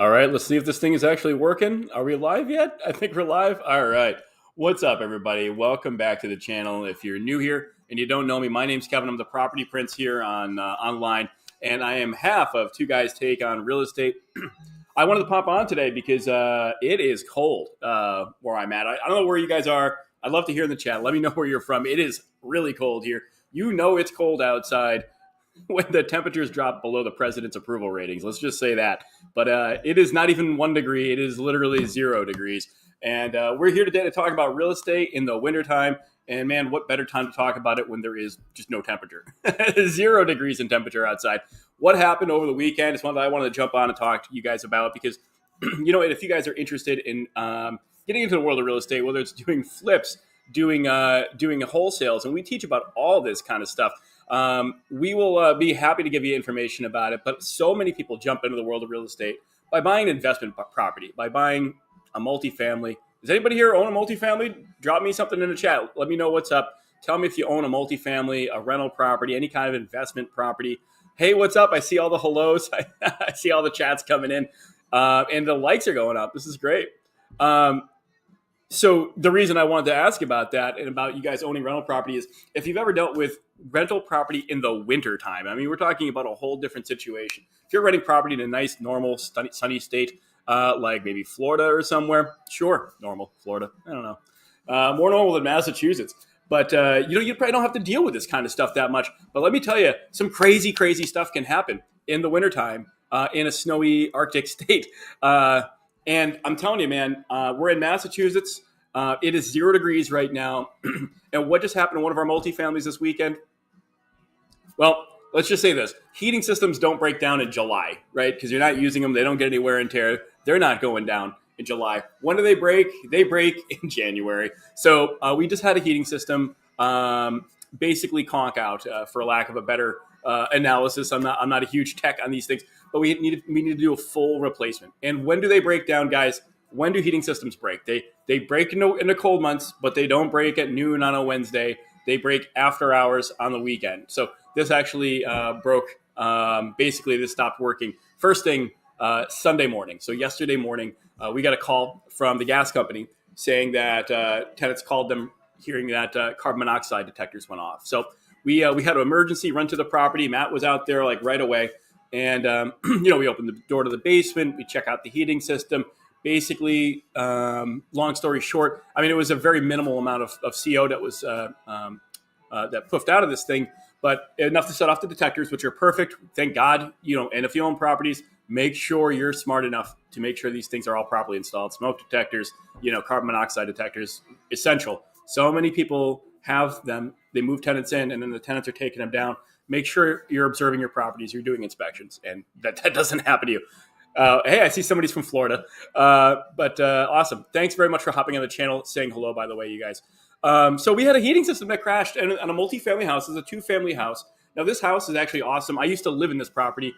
All right, let's see if this thing is actually working. Are we live yet? I think we're live. All right. What's up, everybody? Welcome back to the channel. If you're new here and you don't know me, my name's Kevin. I'm the property prince here on online, and I am half of Two Guys Take on Real Estate. I wanted to pop on today because it is cold where I'm at. I don't know where you guys are. I'd love to hear in the chat. Let me know where you're from. It is really cold here. You know it's cold outside when the temperatures drop below the president's approval ratings. Let's just say that. But it is not even 1 degree. It is literally 0 degrees. And we're here today to talk about real estate in the wintertime. And man, what better time to talk about it when there is just no temperature. 0 degrees in temperature outside. What happened over the weekend is one that I wanted to jump on and talk to you guys about because, you know, if you guys are interested in getting into the world of real estate, whether it's doing flips, doing wholesales, and we teach about all this kind of stuff. We will be happy to give you information about it, but so many people jump into the world of real estate by buying investment property, by buying a multifamily. Does anybody here own a multifamily? Drop me something in the chat. Let me know what's up. Tell me if you own a multifamily, a rental property, any kind of investment property. Hey, what's up? I see all the hellos. I see all the chats coming in, and the likes are going up. This is great. So the reason I wanted to ask about that and about you guys owning rental property is if you've ever dealt with rental property in the winter time. I mean, we're talking about a whole different situation. If you're renting property in a nice, normal, sunny state, like maybe Florida or somewhere, sure, normal Florida. I don't know. More normal than Massachusetts. But, you probably don't have to deal with this kind of stuff that much. But let me tell you, some crazy, crazy stuff can happen in the wintertime in a snowy Arctic state. And I'm telling you, man, we're in Massachusetts. It is 0 degrees right now. And what just happened to one of our multifamilies this weekend? Well, let's just say this. Heating systems don't break down in July, right? Because you're not using them. They don't get any wear and tear. They're not going down in July. When do they break? They break in January. So we just had a heating system basically conk out, for lack of a better analysis. I'm not a huge tech on these things. But we need to do a full replacement. And when do they break down, guys? When do heating systems break? They break in the cold months, but they don't break at noon on a Wednesday. They break after hours on the weekend. So this actually broke. Basically, this stopped working first thing Sunday morning. So yesterday morning, we got a call from the gas company saying that tenants called them hearing that carbon monoxide detectors went off. So we had an emergency run to the property. Matt was out there like right away. And, we opened the door to the basement. We check out the heating system. Basically, long story short, I mean, it was a very minimal amount of CO that was that puffed out of this thing, but enough to set off the detectors, which are perfect. Thank God, and if you own properties, make sure you're smart enough to make sure these things are all properly installed. Smoke detectors, carbon monoxide detectors, essential. So many people have them. They move tenants in, and then the tenants are taking them down. Make sure you're observing your properties, you're doing inspections, and that doesn't happen to you. Hey, I see somebody's from Florida. But awesome. Thanks very much for hopping on the channel, saying hello, by the way, you guys. So we had a heating system that crashed on a multifamily house. It's a 2-family house. Now, this house is actually awesome. I used to live in this property.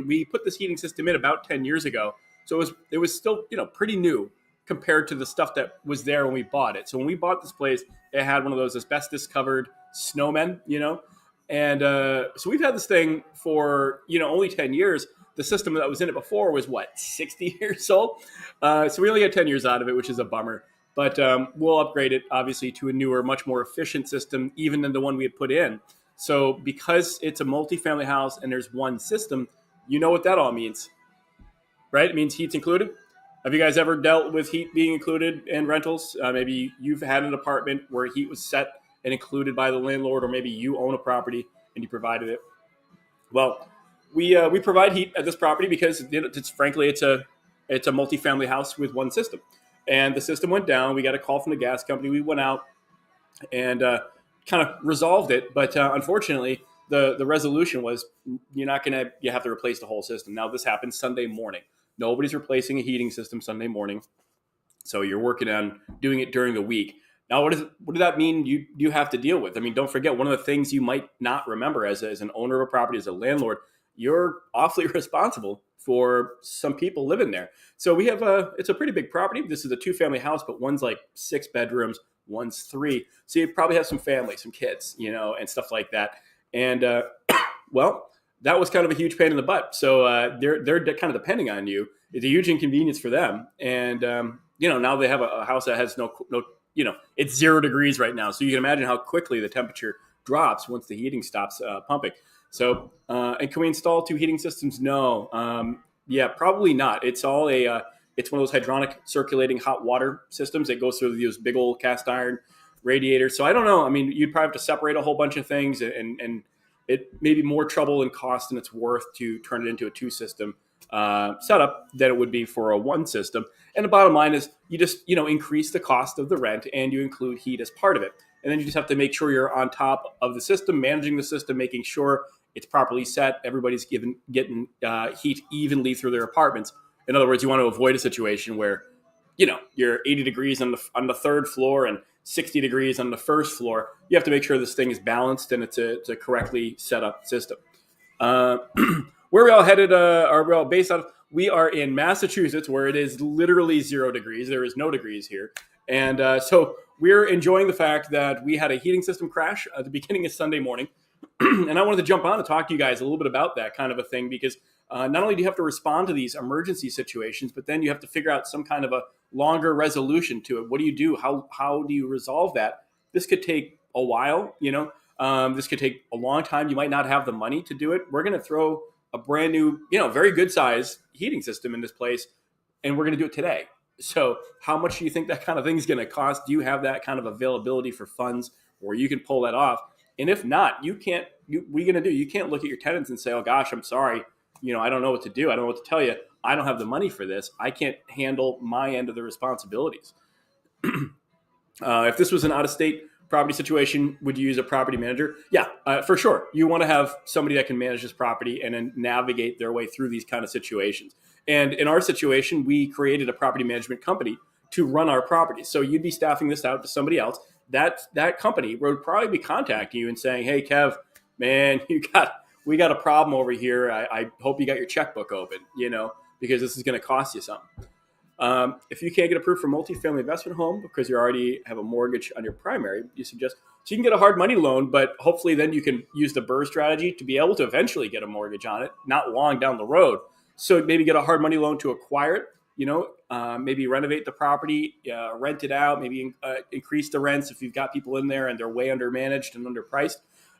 We put this heating system in about 10 years ago. So it was still, pretty new compared to the stuff that was there when we bought it. So when we bought this place, it had one of those asbestos-covered snowmen, And so we've had this thing for, only 10 years. The system that was in it before was, 60 years old? So we only got 10 years out of it, which is a bummer. But we'll upgrade it, obviously, to a newer, much more efficient system, even than the one we had put in. So because it's a multifamily house and there's one system, you know what that all means, right? It means heat's included. Have you guys ever dealt with heat being included in rentals? Maybe you've had an apartment where heat was set and included by the landlord, or maybe you own a property and you provided it. Well, we provide heat at this property because it's a multifamily house with one system, and the system went down. We got a call from the gas company. We went out and kind of resolved it, but unfortunately, the resolution was you have to replace the whole system. Now this happened Sunday morning. Nobody's replacing a heating system Sunday morning, so you're working on doing it during the week. Now, what does that mean you have to deal with? I mean, don't forget, one of the things you might not remember as an owner of a property, as a landlord, you're awfully responsible for some people living there. So we have it's a pretty big property. This is a 2-family house, but one's like 6 bedrooms, one's 3. So you probably have some family, some kids, and stuff like that. And, well, that was kind of a huge pain in the butt. So they're kind of depending on you. It's a huge inconvenience for them. And now they have a house that has no, it's 0 degrees right now. So you can imagine how quickly the temperature drops once the heating stops pumping. So, and can we install 2 heating systems? No. Yeah, probably not. It's all it's one of those hydronic circulating hot water systems that goes through those big old cast iron radiators. So I don't know. I mean, you'd probably have to separate a whole bunch of things, and it may be more trouble and cost than it's worth to turn it into a 2 system setup than it would be for a 1 system. And the bottom line is you just, increase the cost of the rent and you include heat as part of it. And then you just have to make sure you're on top of the system, managing the system, making sure it's properly set. Everybody's getting heat evenly through their apartments. In other words, you want to avoid a situation where, you're 80 degrees on the 3rd floor and 60 degrees on the 1st floor. You have to make sure this thing is balanced and it's a correctly set up system. Where are we all headed? Are we all based on? We are in Massachusetts, where it is literally 0 degrees. There is no degrees here. And so we're enjoying the fact that we had a heating system crash at the beginning of Sunday morning. And I wanted to jump on and talk to you guys a little bit about that kind of a thing, because not only do you have to respond to these emergency situations, but then you have to figure out some kind of a longer resolution to it. What do you do? How do you resolve that? This could take a while, this could take a long time. You might not have the money to do it. We're going to throw a brand new, very good size heating system in this place, and we're going to do it today. So how much do you think that kind of thing is going to cost? Do you have that kind of availability for funds where you can pull that off? And if not, what are you going to do? You can't look at your tenants and say, oh gosh, I'm sorry. I don't know what to do. I don't know what to tell you. I don't have the money for this. I can't handle my end of the responsibilities. If this was an out-of-state property situation, would you use a property manager? Yeah, for sure. You want to have somebody that can manage this property and then navigate their way through these kind of situations. And in our situation, we created a property management company to run our properties. So you'd be staffing this out to somebody else. That company would probably be contacting you and saying, hey, Kev, man, we got a problem over here. I hope you got your checkbook open, because this is going to cost you something. If you can't get approved for multifamily investment home because you already have a mortgage on your primary, you suggest so you can get a hard money loan, but hopefully then you can use the BRRRR strategy to be able to eventually get a mortgage on it, not long down the road. So maybe get a hard money loan to acquire it, maybe renovate the property, rent it out, maybe increase the rents if you've got people in there and they're way undermanaged and underpriced.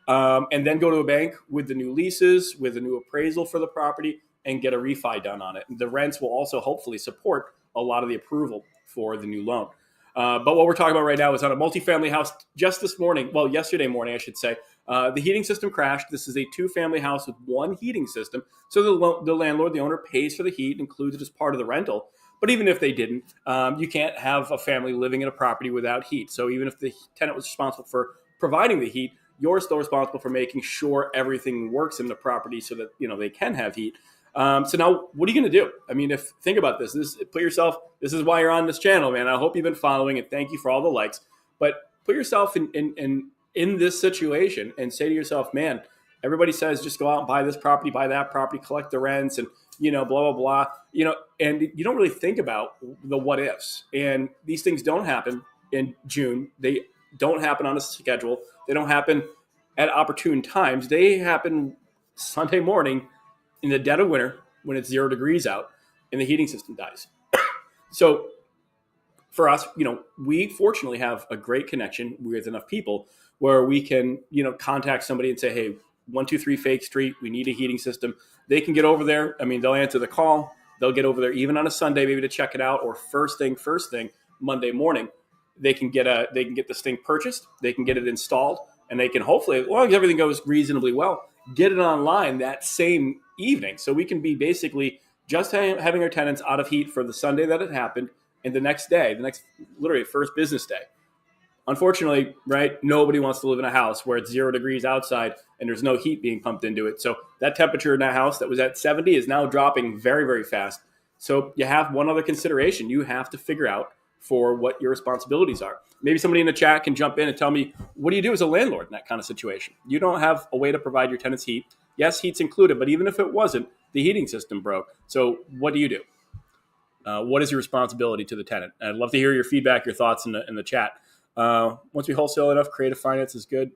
And then go to a bank with the new leases, with a new appraisal for the property, and get a refi done on it. The rents will also hopefully support a lot of the approval for the new loan. But what we're talking about right now is on a multifamily house just this morning, yesterday morning, I should say. The heating system crashed. This is a 2-family house with 1 heating system. So the landlord, the owner, pays for the heat, includes it as part of the rental. But even if they didn't, you can't have a family living in a property without heat. So even if the tenant was responsible for providing the heat, you're still responsible for making sure everything works in the property so that they can have heat. So now, what are you going to do? I mean, think about this. This is why you're on this channel, man. I hope you've been following, and thank you for all the likes. But put yourself in this situation and say to yourself, man, everybody says just go out and buy this property, buy that property, collect the rents, and blah blah blah. And you don't really think about the what ifs. And these things don't happen in June. They don't happen on a schedule. They don't happen at opportune times. They happen Sunday morning in the dead of winter when it's 0 degrees out and the heating system dies. So for us, we fortunately have a great connection with enough people where we can, contact somebody and say, hey, 123 Fake Street, we need a heating system. They can get over there. I mean, they'll answer the call. They'll get over there even on a Sunday, maybe to check it out, or first thing Monday morning. They can get this thing purchased. They can get it installed, and they can hopefully, as long as everything goes reasonably well, get it online that same evening. So we can be basically just having our tenants out of heat for the Sunday that it happened, and the next literally first business day. Unfortunately, right, nobody wants to live in a house where it's 0 degrees outside and there's no heat being pumped into it. So that temperature in that house that was at 70 is now dropping very, very fast. So you have one other consideration. You have to figure out for what your responsibilities are. Maybe somebody in the chat can jump in and tell me, what do you do as a landlord in that kind of situation? You don't have a way to provide your tenants heat. Yes, heat's included, but even if it wasn't, the heating system broke. So what do you do? What is your responsibility to the tenant? I'd love to hear your feedback, your thoughts in the chat. Once we wholesale enough, creative finance is good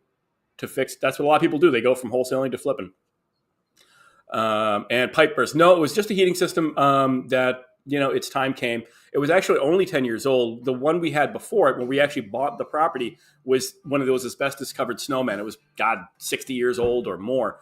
to fix. That's what a lot of people do. They go from wholesaling to flipping. and pipe burst. No, it was just a heating system that, its time came. It was actually only 10 years old. The one we had before it, when we actually bought the property, was one of those asbestos covered snowmen. It was, God, 60 years old or more.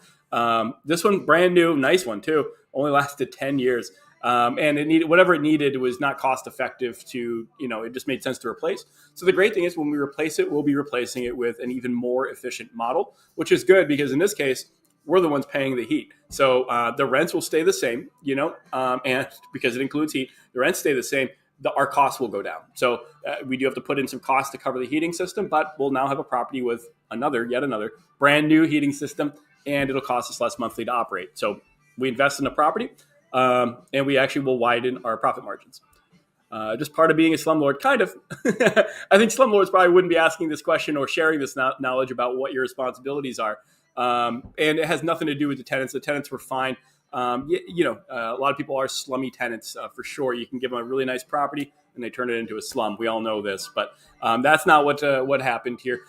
This one, brand new, nice one too, only lasted 10 years. And it needed whatever it needed. Was not cost effective to, it just made sense to replace. So the great thing is when we replace it, we'll be replacing it with an even more efficient model, which is good because in this case, we're the ones paying the heat. So the rents will stay the same, and because it includes heat, the rents stay the same. Our costs will go down. So we do have to put in some costs to cover the heating system, but we'll now have a property with yet another brand new heating system, and it'll cost us less monthly to operate. So we invest in a property, and we actually will widen our profit margins. Just part of being a slumlord, kind of. I think slumlords probably wouldn't be asking this question or sharing this knowledge about what your responsibilities are. And it has nothing to do with the tenants. The tenants were fine. A lot of people are slummy tenants for sure. You can give them a really nice property and they turn it into a slum. We all know this, but that's not what happened here.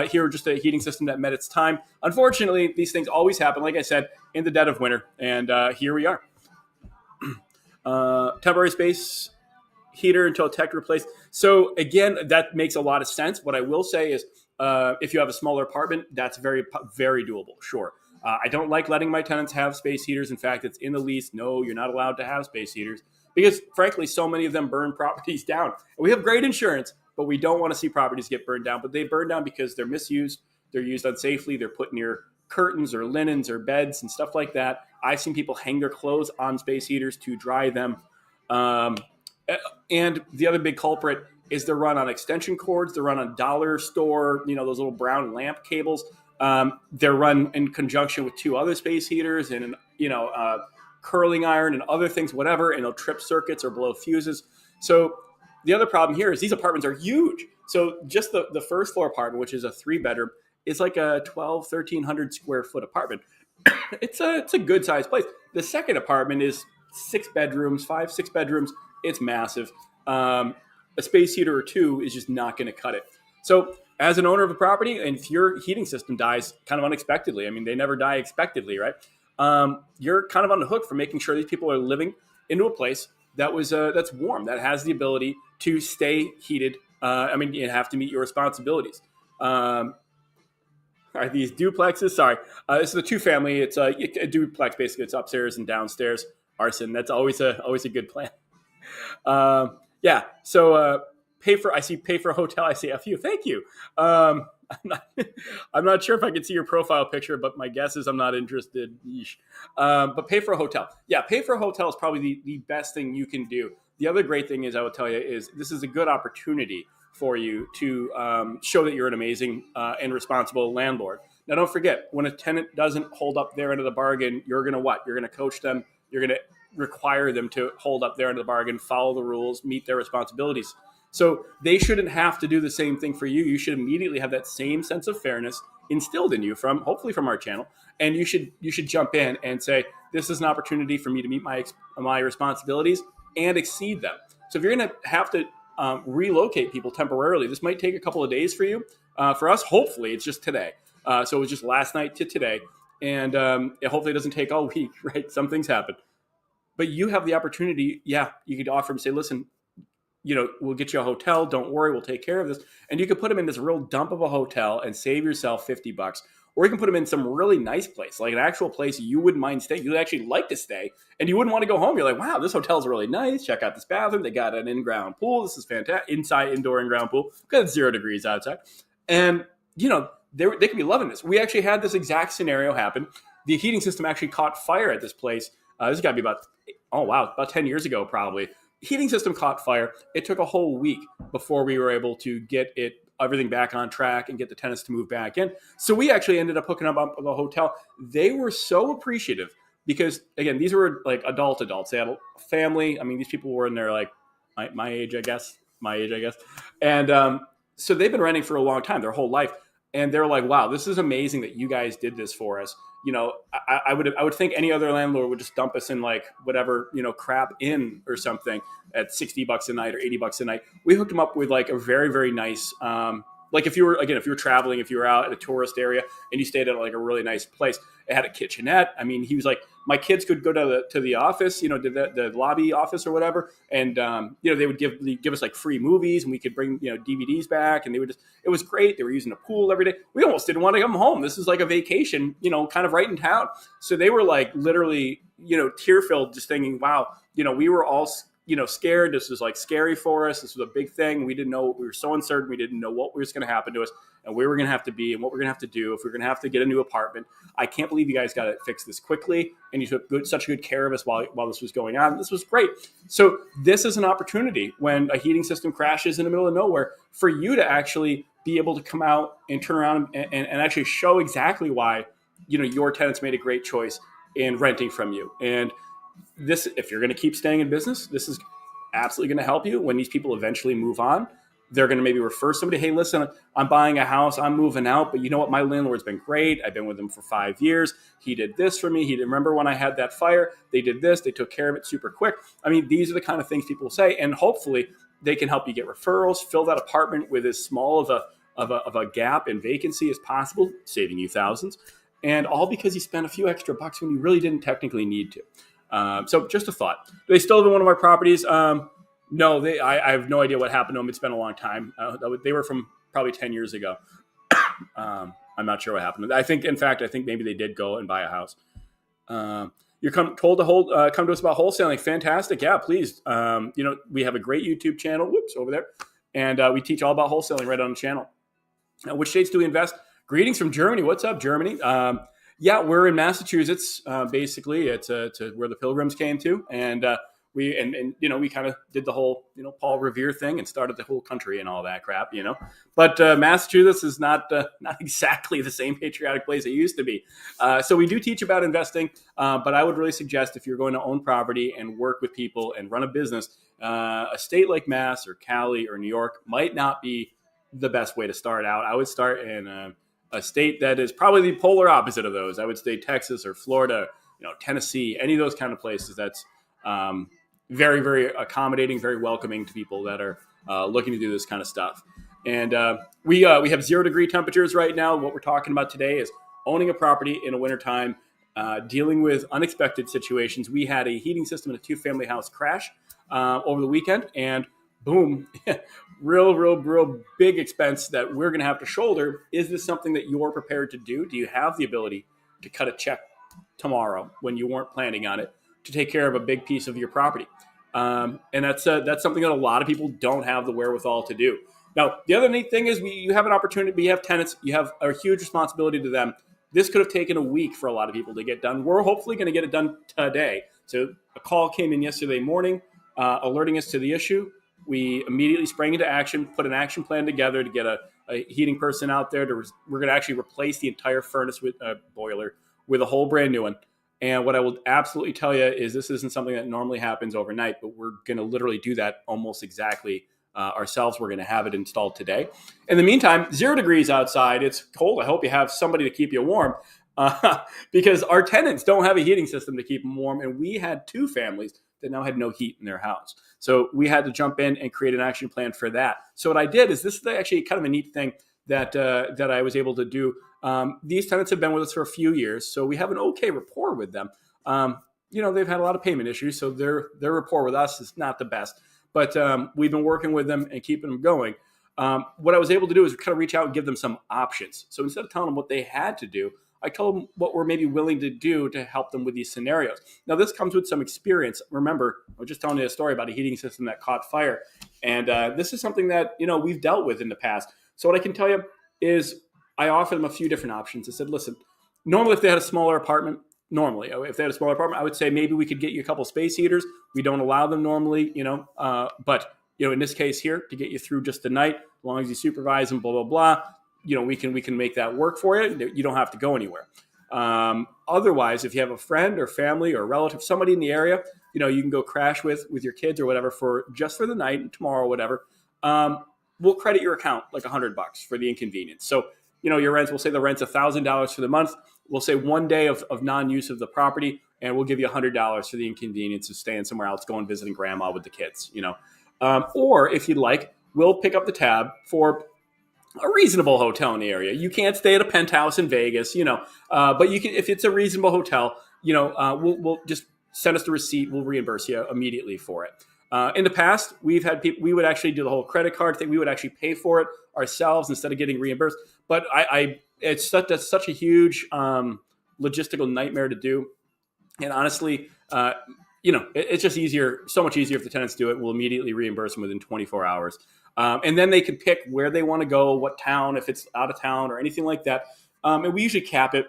Here, just a heating system that met its time. Unfortunately, these things always happen, like I said, in the dead of winter. And here we are. Temporary space heater until tech replaced. So again, that makes a lot of sense. What I will say is if you have a smaller apartment, that's very, very doable. Sure. I don't like letting my tenants have space heaters. In fact, it's in the lease. No, you're not allowed to have space heaters because frankly, so many of them burn properties down. And we have great insurance, but we don't want to see properties get burned down. But they burn down because they're misused. They're used unsafely. They're put near curtains or linens or beds and stuff like that. I've seen people hang their clothes on space heaters to dry them. And the other big culprit is they're run on extension cords. They're run on dollar store, those little brown lamp cables. They're run in conjunction with two other space heaters and, curling iron and other things, whatever, and they'll trip circuits or blow fuses. So the other problem here is these apartments are huge. So just the first floor apartment, which is a 3-bedroom, is like a 1,300 square foot apartment. It's a good sized place. The second apartment is 6 bedrooms, 6 bedrooms. It's massive. A space heater or two is just not going to cut it. So as an owner of a property, and if your heating system dies kind of unexpectedly, I mean, they never die expectedly, right? You're kind of on the hook for making sure these people are living into a place that's warm, that has the ability to stay heated. You have to meet your responsibilities. Are these duplexes? Sorry. This is a 2-family. It's a duplex, basically. It's upstairs and downstairs. Arson. That's always a good plan. So pay for a hotel. I see FU. Thank you. I'm not sure if I can see your profile picture, but my guess is I'm not interested. But pay for a hotel. Yeah, pay for a hotel is probably the best thing you can do. The other great thing is I would tell you is this is a good opportunity for you to show that you're an amazing and responsible landlord. Now, don't forget, when a tenant doesn't hold up their end of the bargain, you're going to what? You're going to coach them. You're going to require them to hold up their end of the bargain, follow the rules, meet their responsibilities. So they shouldn't have to do the same thing for you. You should immediately have that same sense of fairness instilled in you hopefully from our channel. And you should jump in and say, this is an opportunity for me to meet my responsibilities and exceed them. So if you're going to have to relocate people temporarily, this might take a couple of days for you. For us, hopefully it's just today. So it was just last night to today. And hopefully it doesn't take all week, right? Some things happen. But you have the opportunity, you could offer them, say, listen, we'll get you a hotel. Don't worry, we'll take care of this. And you can put them in this real dump of a hotel and save yourself $50. Or you can put them in some really nice place, like an actual place you wouldn't mind staying. You'd actually like to stay, and you wouldn't want to go home. You're like, wow, this hotel's really nice. Check out this bathroom. They got an in-ground pool. This is fantastic. Indoor in-ground pool. Because it's 0 degrees outside. And, they could be loving this. We actually had this exact scenario happen. The heating system actually caught fire at this place. This has got to be about 10 years ago, probably. Heating system caught fire. It took a whole week before we were able to get everything back on track and get the tenants to move back in. So we actually ended up hooking up with a hotel. They were so appreciative because, again, these were like adults. They had a family. I mean, these people were in their like my age, I guess. And so they've been renting for a long time, their whole life. And they're like, wow, this is amazing that you guys did this for us. I would think any other landlord would just dump us in like whatever, crap inn or something at $60 a night or $80 a night. We hooked them up with like a very, very nice like if you were traveling, if you were out at a tourist area and you stayed at like a really nice place, it had a kitchenette. I mean, he was like, my kids could go to the office, to the lobby office or whatever, and they would give us like free movies, and we could bring DVDs back, and it was great. They were using a pool every day. We almost didn't want to come home. This is like a vacation, kind of right in town. So they were like literally, tear filled, just thinking, wow, we were all scared. This was like scary for us. This was a big thing. We didn't know. We were so uncertain. We didn't know what was going to happen to us and where we're going to have to be and what we're going to have to do if we're going to have to get a new apartment. I can't believe you guys got it fixed this quickly, and you took such good care of us while this was going on. This was great. So this is an opportunity when a heating system crashes in the middle of nowhere for you to actually be able to come out and turn around and actually show exactly why your tenants made a great choice in renting from you. And this, if you're going to keep staying in business, this is absolutely going to help you when these people eventually move on. They're going to maybe refer somebody, hey, listen, I'm buying a house, I'm moving out, but you know what? My landlord's been great. I've been with him for 5 years. He did this for me. He didn't remember when I had that fire. They did this. They took care of it super quick. I mean, these are the kind of things people say, and hopefully they can help you get referrals, fill that apartment with as small of a gap in vacancy as possible, saving you thousands, and all because you spent a few extra bucks when you really didn't technically need to. So just a thought. Do they still live in one of our properties? No, I have no idea what happened to them. It's been a long time. They were from probably 10 years ago. I'm not sure what happened. I think maybe they did go and buy a house. You're told to come to us about wholesaling. Fantastic. Yeah, please. We have a great YouTube channel. Whoops, over there. And we teach all about wholesaling right on the channel. Now, which states do we invest? Greetings from Germany. What's up, Germany? Yeah, we're in Massachusetts. Basically, it's where the Pilgrims came to, and we kind of did the whole Paul Revere thing and started the whole country and all that crap. But Massachusetts is not exactly the same patriotic place it used to be. So we do teach about investing, but I would really suggest if you're going to own property and work with people and run a business, a state like Mass or Cali or New York might not be the best way to start out. I would start in a state that is probably the polar opposite of those. I would say Texas or Florida, Tennessee, any of those kind of places. That's very, very accommodating, very welcoming to people that are looking to do this kind of stuff. And we have 0-degree temperatures right now. What we're talking about today is owning a property in a wintertime, dealing with unexpected situations. We had a heating system in a 2-family house crash over the weekend, and boom, real big expense that we're going to have to shoulder. Is this something that you're prepared to do? Do you have the ability to cut a check tomorrow when you weren't planning on it to take care of a big piece of your property? And that's something that a lot of people don't have the wherewithal to do. Now, the other neat thing is you have an opportunity. We have tenants. You have a huge responsibility to them. This could have taken a week for a lot of people to get done. We're hopefully going to get it done today. So a call came in yesterday morning alerting us to the issue. We immediately sprang into action, put an action plan together to get a heating person out there. We're going to actually replace the entire furnace with boiler with a whole brand new one. And what I will absolutely tell you is this isn't something that normally happens overnight, but we're going to literally do that almost exactly ourselves. We're going to have it installed today. In the meantime, 0 degrees outside. It's cold. I hope you have somebody to keep you warm because our tenants don't have a heating system to keep them warm. And we had 2 families that now had no heat in their house. So we had to jump in and create an action plan for that. So what I did is this is actually kind of a neat thing that I was able to do. These tenants have been with us for a few years, so we have an okay rapport with them. They've had a lot of payment issues, so their rapport with us is not the best. But we've been working with them and keeping them going. What I was able to do is kind of reach out and give them some options. So instead of telling them what they had to do, I told them what we're maybe willing to do to help them with these scenarios. Now, this comes with some experience. Remember, I was just telling you a story about a heating system that caught fire. And this is something that, we've dealt with in the past. So what I can tell you is I offered them a few different options. I said, listen, normally if they had a smaller apartment, I would say maybe we could get you a couple space heaters. We don't allow them normally, but in this case here, to get you through just the night, as long as you supervise and blah, blah, blah, we can make that work for you. You don't have to go anywhere. Otherwise, if you have a friend or family or relative, somebody in the area, you can go crash with your kids or whatever for the night and tomorrow, whatever. We'll credit your account like $100 for the inconvenience. So, your rents, we'll say the rent's $1,000 for the month. We'll say 1 day of non-use of the property, and we'll give you $100 for the inconvenience of staying somewhere else, going visiting grandma with the kids, Or if you'd like, we'll pick up the tab for a reasonable hotel in the area. You can't stay at a penthouse in Vegas, but you can if it's a reasonable hotel. We'll just send us the receipt. We'll reimburse you immediately for it. In the past, we've had people. We would actually do the whole credit card thing. We would actually pay for it ourselves instead of getting reimbursed. But that's such a huge logistical nightmare to do. And honestly, it's just easier, so much easier if the tenants do it. We'll immediately reimburse them within 24 hours. And then they can pick where they want to go, what town, if it's out of town or anything like that. And we usually cap it.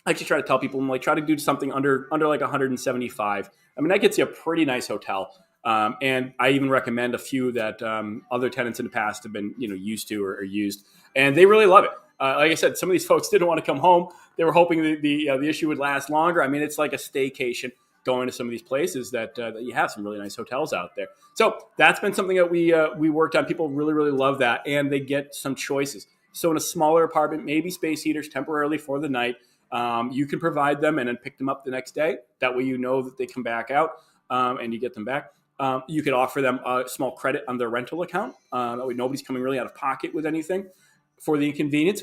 I actually try to tell people, try to do something under like 175. I mean, that gets you a pretty nice hotel. And I even recommend a few that other tenants in the past have been, used to or used, and they really love it. Like I said, some of these folks didn't want to come home. They were hoping the issue would last longer. I mean, it's like a staycation going to some of these places that you have some really nice hotels out there. So that's been something that we worked on. People really, really love that, and they get some choices. So in a smaller apartment, maybe space heaters temporarily for the night. You can provide them and then pick them up the next day. That way you know that they come back out and you get them back. You could offer them a small credit on their rental account. That way nobody's coming really out of pocket with anything for the inconvenience.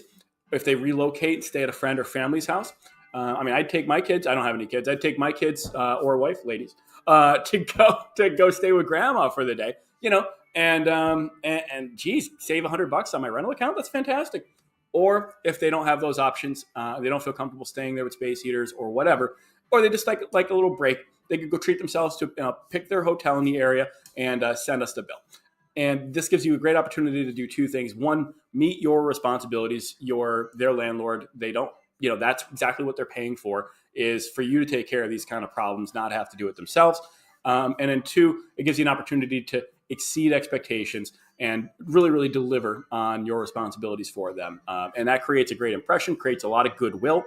If they relocate and stay at a friend or family's house. I'd take my kids. I don't have any kids. I'd take my kids or wife, ladies, to go stay with grandma for the day, and geez, save $100 on my rental account. That's fantastic. Or if they don't have those options, they don't feel comfortable staying there with space heaters or whatever, or they just like a little break, they could go treat themselves to pick their hotel in the area and send us the bill. And this gives you a great opportunity to do two things. One, meet your responsibilities. You're their landlord. They don't, that's exactly what they're paying for, is for you to take care of these kind of problems, not have to do it themselves. And then two, it gives you an opportunity to exceed expectations and really, really deliver on your responsibilities for them. And that creates a great impression, creates a lot of goodwill.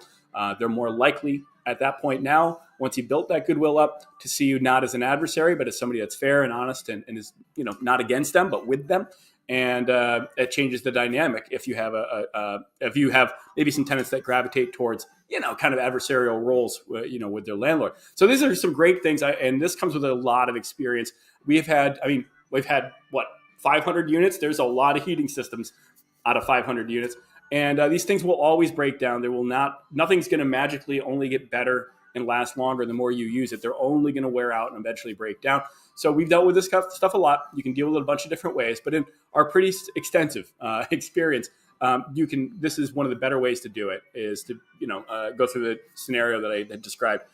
They're more likely at that point now, once you built that goodwill up, to see you not as an adversary, but as somebody that's fair and honest and is, not against them, but with them. And it changes the dynamic if you have maybe some tenants that gravitate towards, kind of adversarial roles, with their landlord. So these are some great things. And this comes with a lot of experience. We've had 500 units. There's a lot of heating systems out of 500 units. And these things will always break down. Nothing's going to magically only get better and last longer the more you use it. They're only going to wear out and eventually break down. So we've dealt with this stuff a lot. You can deal with it a bunch of different ways, but in our pretty extensive experience, this is one of the better ways to do it, is to, go through the scenario that I had described.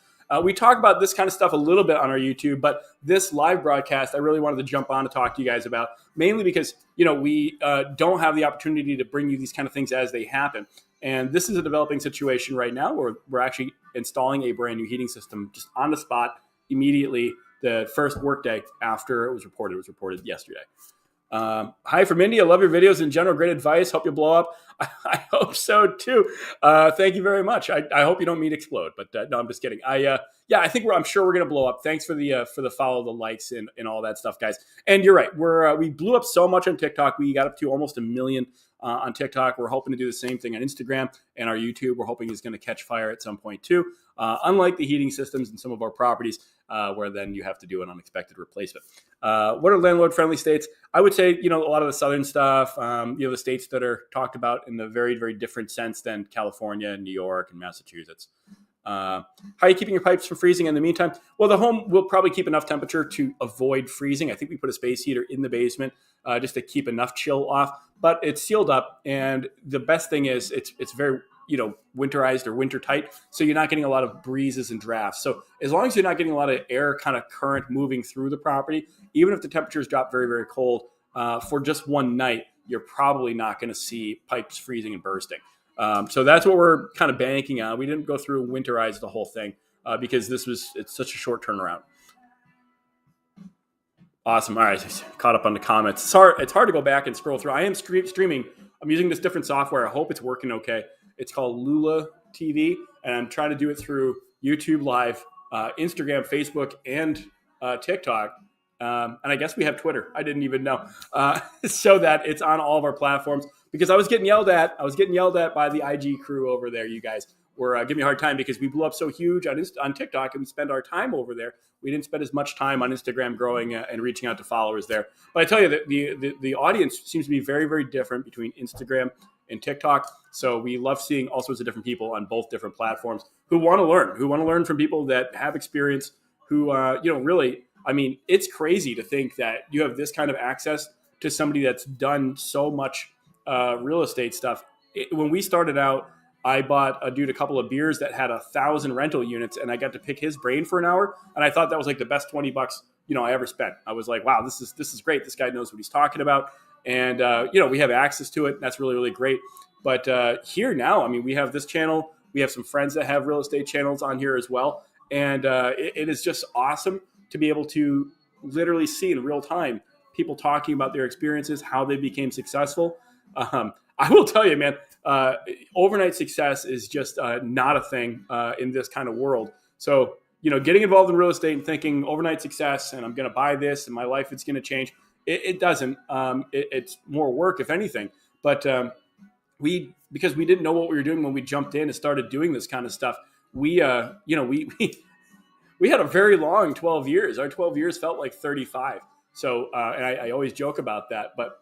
We talk about this kind of stuff a little bit on our YouTube, but this live broadcast, I really wanted to jump on to talk to you guys about, mainly because, we don't have the opportunity to bring you these kind of things as they happen. And this is a developing situation right now where we're actually installing a brand new heating system just on the spot immediately the first workday after it was reported. It was reported yesterday. Hi from India. Love your videos in general. Great advice. Hope you blow up. I hope so too. Thank you very much. I hope you don't mean explode, but no, I'm just kidding. I'm sure we're going to blow up. Thanks for the follow, the likes and all that stuff, guys. And you're right. We blew up so much on TikTok. We got up to almost 1 million on TikTok. We're hoping to do the same thing on Instagram, and our YouTube we're hoping is going to catch fire at some point too. Unlike the heating systems in some of our properties, where then you have to do an unexpected replacement. What are landlord-friendly states? I would say, a lot of the southern stuff, the states that are talked about in the very, very different sense than California and New York and Massachusetts. How are you keeping your pipes from freezing in the meantime? Well, the home will probably keep enough temperature to avoid freezing. I think we put a space heater in the basement just to keep enough chill off, but it's sealed up. And the best thing is it's very, winterized or winter tight. So you're not getting a lot of breezes and drafts. So as long as you're not getting a lot of air kind of current moving through the property, even if the temperatures drop very, very cold for just one night, you're probably not going to see pipes freezing and bursting. So that's what we're kind of banking on. We didn't go through and winterize the whole thing because it's such a short turnaround. Awesome. All right. Caught up on the comments. It's hard to go back and scroll through. I am streaming. I'm using this different software. I hope it's working okay. It's called Llc TV, and I'm trying to do it through YouTube Live, Instagram, Facebook, and TikTok. And I guess we have Twitter. I didn't even know. So that it's on all of our platforms, because I was getting yelled at by the IG crew over there, you guys. were giving me a hard time because we blew up so huge on TikTok and we spend our time over there. We didn't spend as much time on Instagram growing and reaching out to followers there. But I tell you that the audience seems to be very, very different between Instagram and TikTok. So we love seeing all sorts of different people on both different platforms who want to learn from people that have experience, who, really, I mean, it's crazy to think that you have this kind of access to somebody that's done so much real estate stuff. When we started out, I bought a dude a couple of beers that had 1,000 rental units, and I got to pick his brain for an hour. And I thought that was like the best $20, I ever spent. I was like, wow, this is great. This guy knows what he's talking about. And, we have access to it. That's really, really great. But here now, I mean, we have this channel. We have some friends that have real estate channels on here as well. And it is just awesome to be able to literally see in real time people talking about their experiences, how they became successful. I will tell you, man, overnight success is just not a thing in this kind of world. So, getting involved in real estate and thinking overnight success and I'm going to buy this and my life is going to change, it doesn't. It's more work, if anything. But because we didn't know what we were doing when we jumped in and started doing this kind of stuff, we had a very long 12 years. Our 12 years felt like 35. So, and I always joke about that, but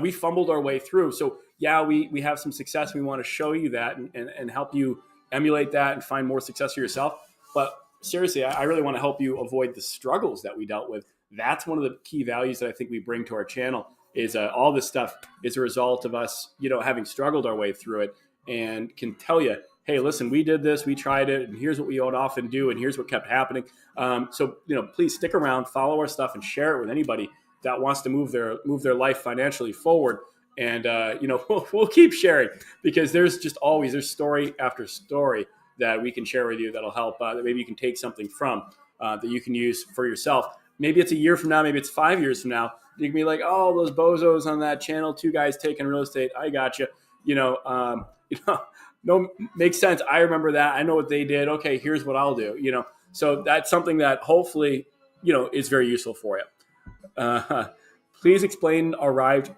we fumbled our way through. So yeah, we have some success. We want to show you that and help you emulate that and find more success for yourself. But seriously, I really want to help you avoid the struggles that we dealt with. That's one of the key values that I think we bring to our channel is all this stuff is a result of us, having struggled our way through it and can tell you, hey, listen, we did this, we tried it, and here's what we would often do, and here's what kept happening. So, please stick around, follow our stuff, and share it with anybody that wants to move their life financially forward. And, we'll keep sharing because there's story after story that we can share with you that'll help, that maybe you can take something from that you can use for yourself. Maybe it's a year from now, maybe it's 5 years from now. You can be like, oh, those bozos on that channel, two guys taking real estate. I got you. No, makes sense. I remember that. I know what they did. Okay, here's what I'll do. So that's something that hopefully, is very useful for you. Please explain arrived.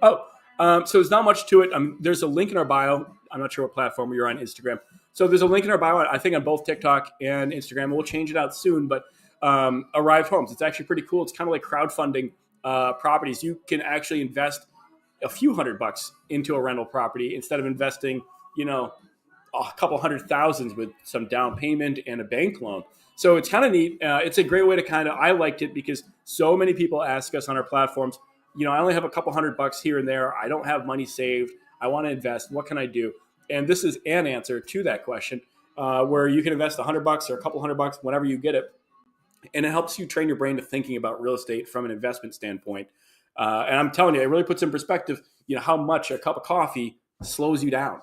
So there's not much to it. There's a link in our bio. I'm not sure what platform you're on, Instagram. So there's a link in our bio, I think on both TikTok and Instagram. We'll change it out soon, but Arrived Homes. It's actually pretty cool. It's kind of like crowdfunding properties. You can actually invest a few $100 into a rental property instead of investing, a couple $100,000 with some down payment and a bank loan. So it's kind of neat. It's a great way to I liked it because so many people ask us on our platforms, I only have a couple $100 here and there. I don't have money saved. I want to invest. What can I do? And this is an answer to that question where you can invest $100 or a couple $100 whenever you get it. And it helps you train your brain to thinking about real estate from an investment standpoint. And I'm telling you, it really puts in perspective, how much a cup of coffee slows you down.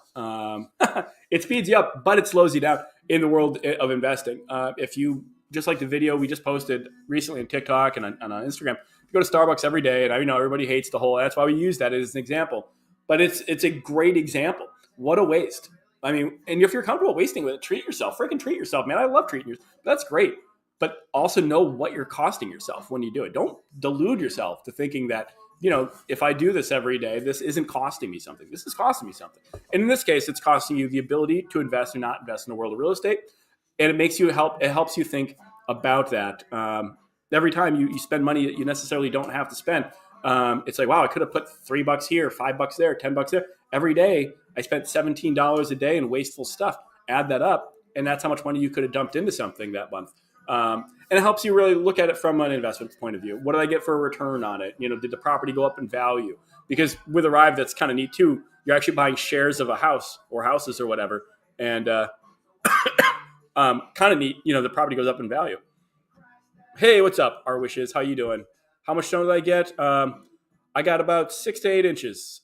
It speeds you up, but it slows you down in the world of investing. If you, just like the video we just posted recently on TikTok and on Instagram, you go to Starbucks every day, and I know everybody hates that's why we use that as an example. But it's a great example. What a waste. I mean, and if you're comfortable wasting with it, treat yourself. Freaking treat yourself, man. I love treating yourself. That's great. But also know what you're costing yourself when you do it. Don't delude yourself to thinking that, if I do this every day, this isn't costing me something. This is costing me something. And in this case, it's costing you the ability to invest or not invest in the world of real estate. And it helps you think about that. Every time you spend money that you necessarily don't have to spend, it's like, wow, I could have put $3 here, $5 there, $10 there. Every day, I spent $17 a day in wasteful stuff. Add that up, and that's how much money you could have dumped into something that month. And it helps you really look at it from an investment point of view. What did I get for a return on it? Did the property go up in value? Because with Arrive, that's kind of neat too. You're actually buying shares of a house or houses or whatever. And kind of neat, the property goes up in value. Hey, what's up, Our Wishes? How you doing? How much snow did I get? I got about 6 to 8 inches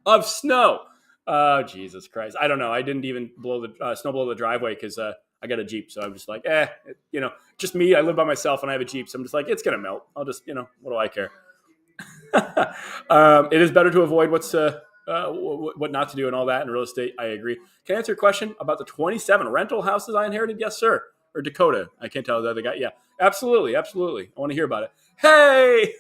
of snow. Oh, Jesus Christ. I don't know. I didn't even blow the snow blow the driveway because I got a Jeep. So I'm just like, just me. I live by myself and I have a Jeep. So I'm just like, it's going to melt. I'll just, what do I care? It is better to avoid what not to do and all that in real estate. I agree. Can I answer your question about the 27 rental houses I inherited? Yes, sir. Or Dakota. I can't tell the other guy. Yeah, absolutely. Absolutely. I want to hear about it. Hey,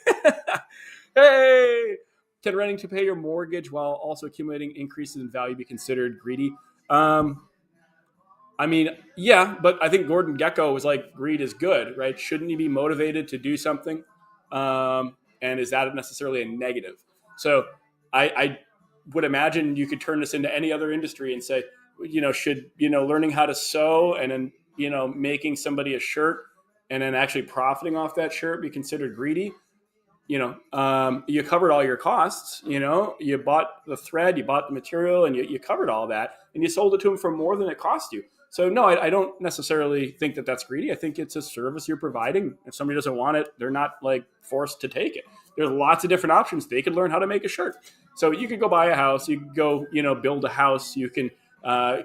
hey, can renting to pay your mortgage while also accumulating increases in value be considered greedy? I mean, yeah, but I think Gordon Gekko was like, greed is good, right? Shouldn't you be motivated to do something? And is that necessarily a negative? So I would imagine you could turn this into any other industry and say, should, learning how to sew and then, making somebody a shirt and then actually profiting off that shirt be considered greedy? You covered all your costs. You bought the thread, you bought the material, and you covered all that, and you sold it to them for more than it cost you. So no, I don't necessarily think that that's greedy. I think it's a service you're providing. If somebody doesn't want it, they're not like forced to take it. There's lots of different options. They could learn how to make a shirt. So you could go buy a house. You could go, build a house. You can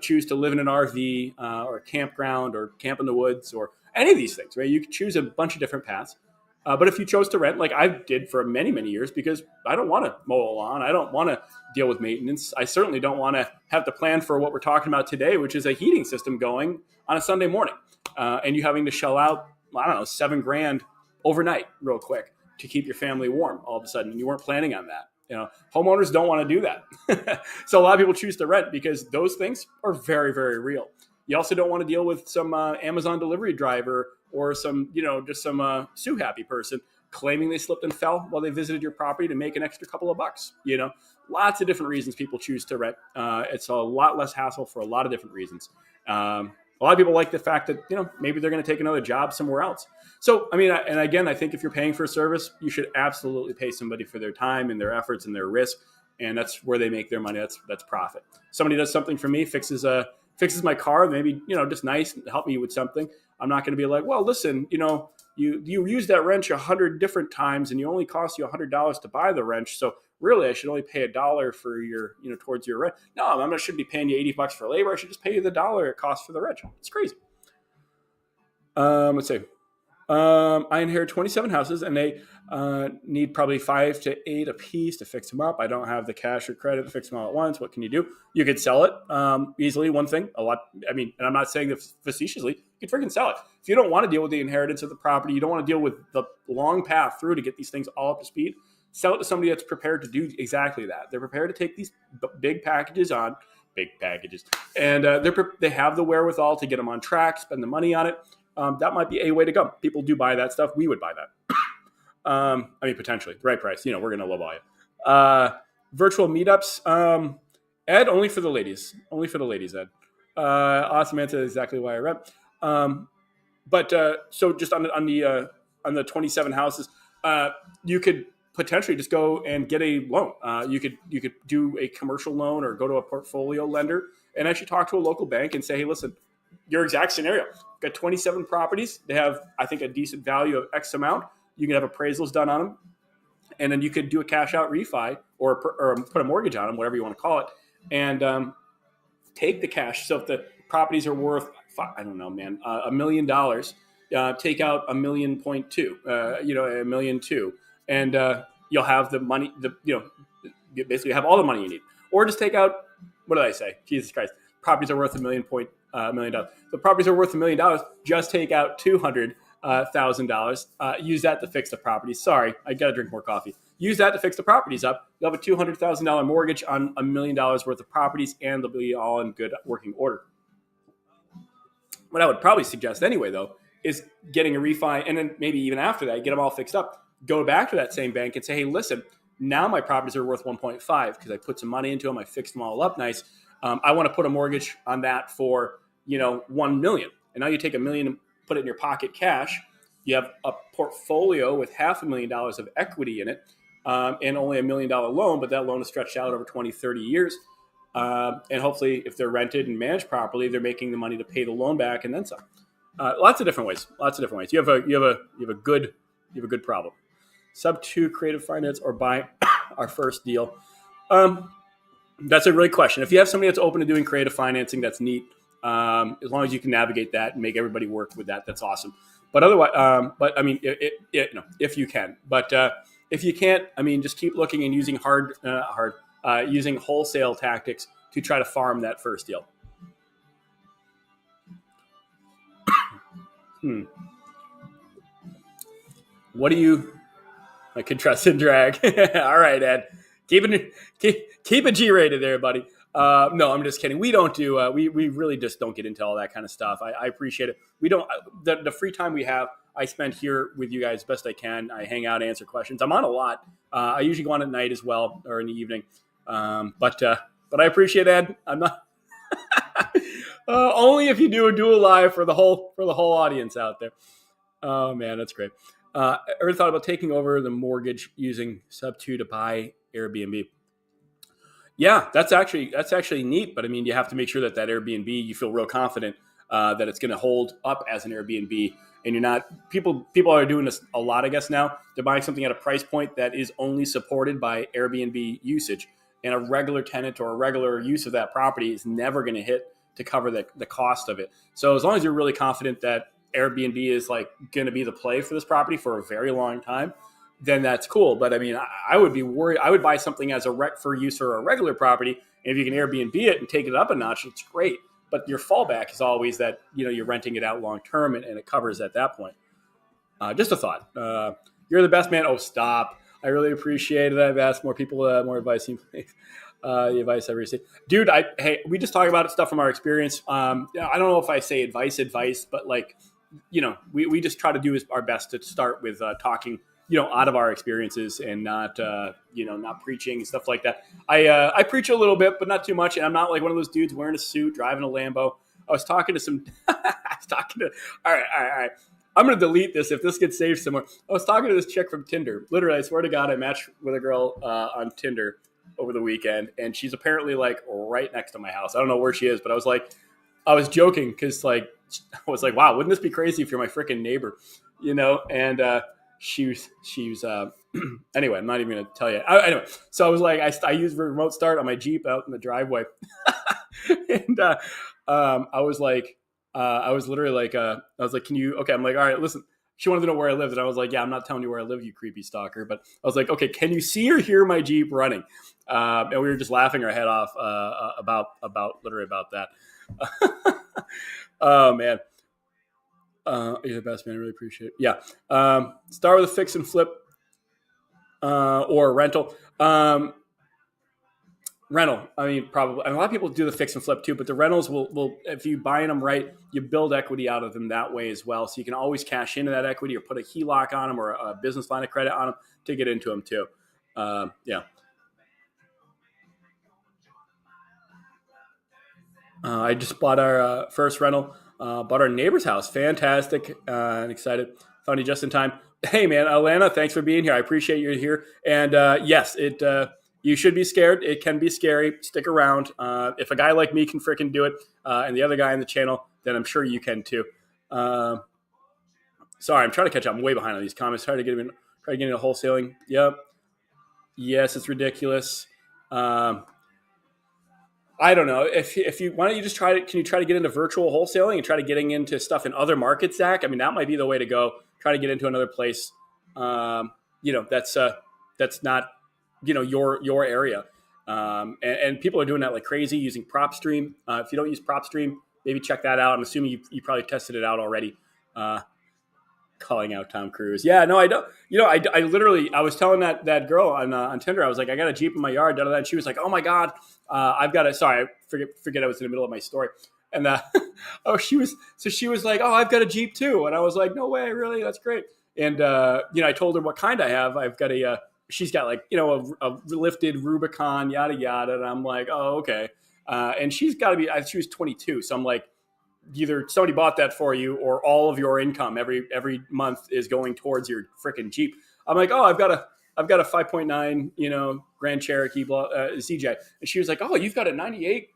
choose to live in an RV or a campground or camp in the woods or any of these things, right? You could choose a bunch of different paths. But if you chose to rent, like I did for many, many years, because I don't want to mow a lawn, I don't want to deal with maintenance. I certainly don't want to have to plan for what we're talking about today, which is a heating system going on a Sunday morning, and you having to shell out, I don't know, $7,000 overnight, real quick, to keep your family warm. All of a sudden, and you weren't planning on that. Homeowners don't want to do that. So a lot of people choose to rent because those things are very, very real. You also don't want to deal with some Amazon delivery driver or some, just some sue happy person claiming they slipped and fell while they visited your property to make an extra couple of bucks. Lots of different reasons people choose to rent. It's a lot less hassle for a lot of different reasons. A lot of people like the fact that, maybe they're going to take another job somewhere else. So, and again, I think if you're paying for a service, you should absolutely pay somebody for their time and their efforts and their risk. And that's where they make their money. That's profit. Somebody does something for me, fixes my car, maybe, just nice, help me with something. I'm not going to be like, well, listen, you used that wrench 100 different times and you only cost you $100 to buy the wrench. So really I should only pay $1 for your, towards your rent. No, I shouldn't be paying you $80 for labor. I should just pay you the $1 it costs for the wrench. It's crazy. Let's see. I inherit 27 houses and they need probably 5 to 8 a piece to fix them up. I don't have the cash or credit to fix them all at once. What can you do? You could sell it easily. One thing, a lot. And I'm not saying this facetiously. You can freaking sell it. If you don't want to deal with the inheritance of the property, you don't want to deal with the long path through to get these things all up to speed, sell it to somebody that's prepared to do exactly that. They're prepared to take these big packages, and they have the wherewithal to get them on track, spend the money on it. That might be a way to go. People do buy that stuff. We would buy that. Potentially. The right price. We're going to lowball you. Virtual meetups. Ed, only for the ladies. Only for the ladies, Ed. Awesome answer. Exactly why I rent. So just on the 27 houses, you could potentially just go and get a loan. You could do a commercial loan or go to a portfolio lender and actually talk to a local bank and say, hey, listen, your exact scenario. Got 27 properties. They have, I think, a decent value of X amount. You can have appraisals done on them. And then you could do a cash out refi or put a mortgage on them, whatever you want to call it, and take the cash. So if the properties are worth, I don't know, man, $1 million, take out $1.2 million, $1.2 million, and you'll have the money. You basically have all the money you need. Or just take out, what did I say? Jesus Christ. Properties are worth $1 million. The properties are worth $1 million. Just take out $200,000. Use that to fix the property. Sorry, I got to drink more coffee. Use that to fix the properties up. You'll have a $200,000 mortgage on $1 million worth of properties, and they'll be all in good working order. What I would probably suggest anyway, though, is getting a refi, and then maybe even after that, get them all fixed up. Go back to that same bank and say, hey, listen, now my properties are worth 1.5 because I put some money into them. I fixed them all up nice. I want to put a mortgage on that for, $1 million. And now you take $1 million and put it in your pocket cash. You have a portfolio with $500,000 of equity in it, and only $1 million loan, but that loan is stretched out over 20, 30 years. And hopefully if they're rented and managed properly, they're making the money to pay the loan back and then some. Lots of different ways. You have a good problem. Sub 2 creative finance or buy our first deal. That's a great question. If you have somebody that's open to doing creative financing, that's neat. As long as you can navigate that and make everybody work with that, that's awesome. But otherwise, if you can, but if you can't, just keep looking and using using wholesale tactics to try to farm that first deal. What do you? I can trust and drag. All right, Ed. Keep it G-rated there, buddy. No, I'm just kidding. We don't do. We really just don't get into all that kind of stuff. I appreciate it. We don't. The free time we have, I spend here with you guys best I can. I hang out, answer questions. I'm on a lot. I usually go on at night as well or in the evening. But I appreciate it. I'm not only if you do a dual live for the whole audience out there. Oh man, that's great. Ever thought about taking over the mortgage using sub 2 to buy Airbnb? Yeah, that's actually neat. But I mean, you have to make sure that Airbnb, you feel real confident that it's going to hold up as an Airbnb, and you're not. People are doing this a lot, I guess. Now they're buying something at a price point that is only supported by Airbnb usage, and a regular tenant or a regular use of that property is never going to hit to cover the cost of it. So as long as you're really confident that Airbnb is like going to be the play for this property for a very long time, then that's cool. But I mean, I would be worried. I would buy something as for use for a regular property. And if you can Airbnb it and take it up a notch, it's great. But your fallback is always that, you're renting it out long term and it covers at that point. Just a thought. You're the best, man. Oh, stop. I really appreciate it. I've asked more people more advice. The advice I received. Dude, we just talk about stuff from our experience. I don't know if I say advice, but like, we just try to do our best to start with talking out of our experiences and not, not preaching and stuff like that. I preach a little bit, but not too much. And I'm not like one of those dudes wearing a suit, driving a Lambo. I was talking to all right. I'm going to delete this if this gets saved somewhere. I was talking to this chick from Tinder. Literally, I swear to God, I matched with a girl on Tinder over the weekend. And she's apparently like right next to my house. I don't know where she is, but I was joking because I was like, wow, wouldn't this be crazy if you're my freaking neighbor? And, she was anyway, I'm not even going to tell you. Anyway, so I was like, I used remote start on my Jeep out in the driveway. And I was literally like, I was like, can you, okay. I'm like, all right, listen, she wanted to know where I lived. And I was like, yeah, I'm not telling you where I live, you creepy stalker. But I was like, okay, can you see or hear my Jeep running? And we were just laughing our head off about that. Oh man. You're the best, man. I really appreciate it. Yeah. Start with a fix and flip or a rental. Rental. I mean, probably. And a lot of people do the fix and flip too, but the rentals will if you buying them right, you build equity out of them that way as well. So you can always cash into that equity or put a HELOC on them or a business line of credit on them to get into them too. Yeah. I just bought our first rental. Bought our neighbor's house. Fantastic and excited. Found you just in time. Hey, man, Alana, thanks for being here. I appreciate you here. And yes, you should be scared. It can be scary. Stick around. If a guy like me can freaking do it and the other guy in the channel, then I'm sure you can too. Sorry, I'm trying to catch up. I'm way behind on these comments. Try to get into wholesaling. Yep. Yes, it's ridiculous. I don't know if you why don't you just try to, can you try to get into virtual wholesaling and try to getting into stuff in other markets, Zach? I mean, that might be the way to go. Try to get into another place. That's not, your area. And people are doing that like crazy using PropStream. If you don't use PropStream, maybe check that out. I'm assuming you probably tested it out already. Calling out Tom Cruise. Yeah, no, I don't. I literally, I was telling that girl on Tinder, I was like, I got a Jeep in my yard, and she was like, oh my God, I've got sorry, I forget I was in the middle of my story. And she was like, oh, I've got a Jeep too. And I was like, no way, really? That's great. And, I told her what kind I have. I've got she's got like, a lifted Rubicon, yada, yada. And I'm like, oh, okay. And she's got to be, she was 22. So I'm like, either somebody bought that for you or all of your income every month is going towards your freaking Jeep. I'm like, oh, I've got a 5.9, Grand Cherokee CJ. And she was like, oh, you've got a 98,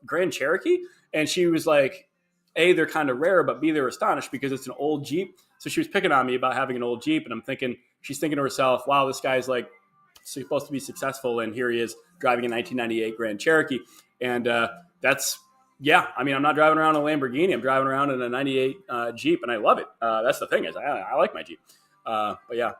Grand Cherokee. And she was like, A, they're kind of rare, but B, they're astonished because it's an old Jeep. So she was picking on me about having an old Jeep. And she's thinking to herself, wow, this guy's like supposed to be successful. And here he is driving a 1998 Grand Cherokee. And yeah, I mean, I'm not driving around in a Lamborghini. I'm driving around in a 98 Jeep, and I love it. That's the thing is, I like my Jeep. But yeah.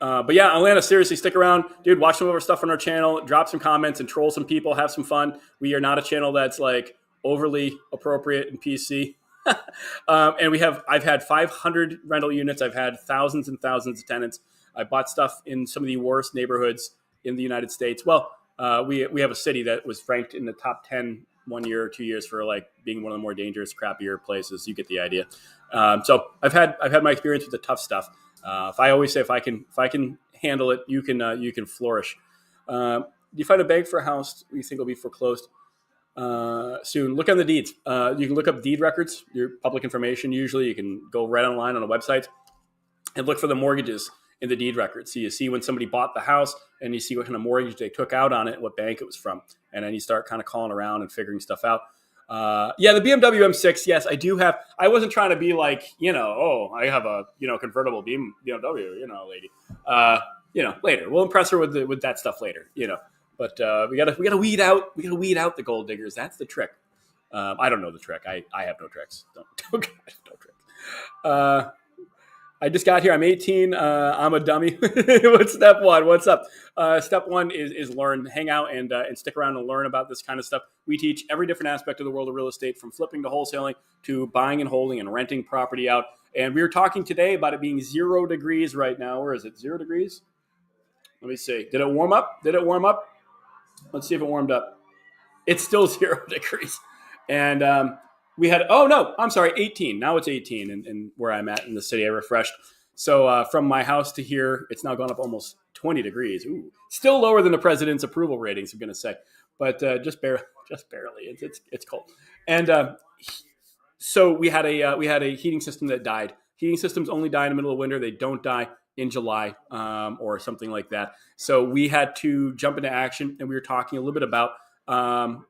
Atlanta, seriously, stick around. Dude, watch some of our stuff on our channel. Drop some comments and troll some people. Have some fun. We are not a channel that's like overly appropriate and PC. And I've had 500 rental units. I've had thousands and thousands of tenants. I bought stuff in some of the worst neighborhoods. in the United States. Well, we have a city that was ranked in the top 10 1 year or 2 years for like being one of the more dangerous, crappier places. You get the idea. So I've had my experience with the tough stuff. If I always say if I can handle it, you can flourish. Do you find a bank for a house you think will be foreclosed soon? Look on the deeds. You can look up deed records, your public information. Usually, you can go right online on a website and look for the mortgages in the deed records. So you see when somebody bought the house, and you see what kind of mortgage they took out on it, what bank it was from, and then you start kind of calling around and figuring stuff out. Yeah, the BMW M6. Yes, I do have. I wasn't trying to be like, I have a convertible BMW, lady. Later we'll impress her with that stuff later. But we gotta weed out the gold diggers. That's the trick. I don't know the trick. I have no tricks. Don't trick. I just got here. I'm 18. I'm a dummy. What's step one? What's up? Step one is learn, hang out, and stick around and learn about this kind of stuff. We teach every different aspect of the world of real estate, from flipping to wholesaling to buying and holding and renting property out. And we were talking today about it being 0 degrees right now. Where is it? 0 degrees? Let me see. Did it warm up? Let's see if it warmed up. It's still 0 degrees. And we had, 18. Now it's 18 and where I'm at in the city. I refreshed. So from my house to here, it's now gone up almost 20 degrees. Ooh, still lower than the president's approval ratings, I'm going to say. But just barely. It's cold. And so we had a heating system that died. Heating systems only die in the middle of winter. They don't die in July or something like that. So we had to jump into action, and we were talking a little bit about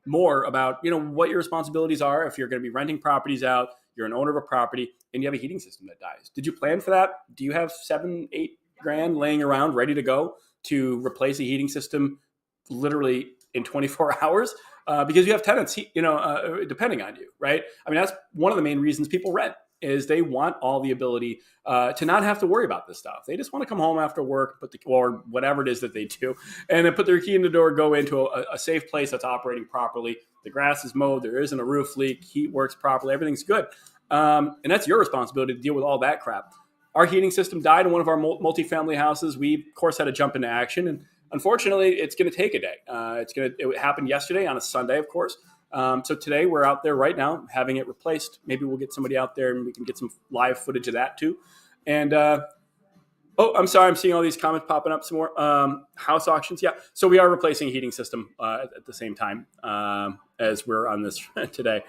more about, what your responsibilities are if you're going to be renting properties out, you're an owner of a property, and you have a heating system that dies. Did you plan for that? Do you have $7,000-8,000 laying around ready to go to replace a heating system literally in 24 hours? Because you have tenants, depending on you, right? I mean, that's one of the main reasons people rent, is they want all the ability to not have to worry about this stuff. They just want to come home after work, or whatever it is that they do, and then put their key in the door, go into a safe place that's operating properly. The grass is mowed, there isn't a roof leak, heat works properly, everything's good. And that's your responsibility to deal with all that crap. Our heating system died in one of our multifamily houses. We, of course, had to jump into action, and unfortunately, it's going to take a day. It happened yesterday on a Sunday, of course. So today we're out there right now having it replaced. Maybe we'll get somebody out there and we can get some live footage of that too. And I'm sorry, I'm seeing all these comments popping up some more. House auctions, yeah. So we are replacing a heating system at the same time as we're on this today.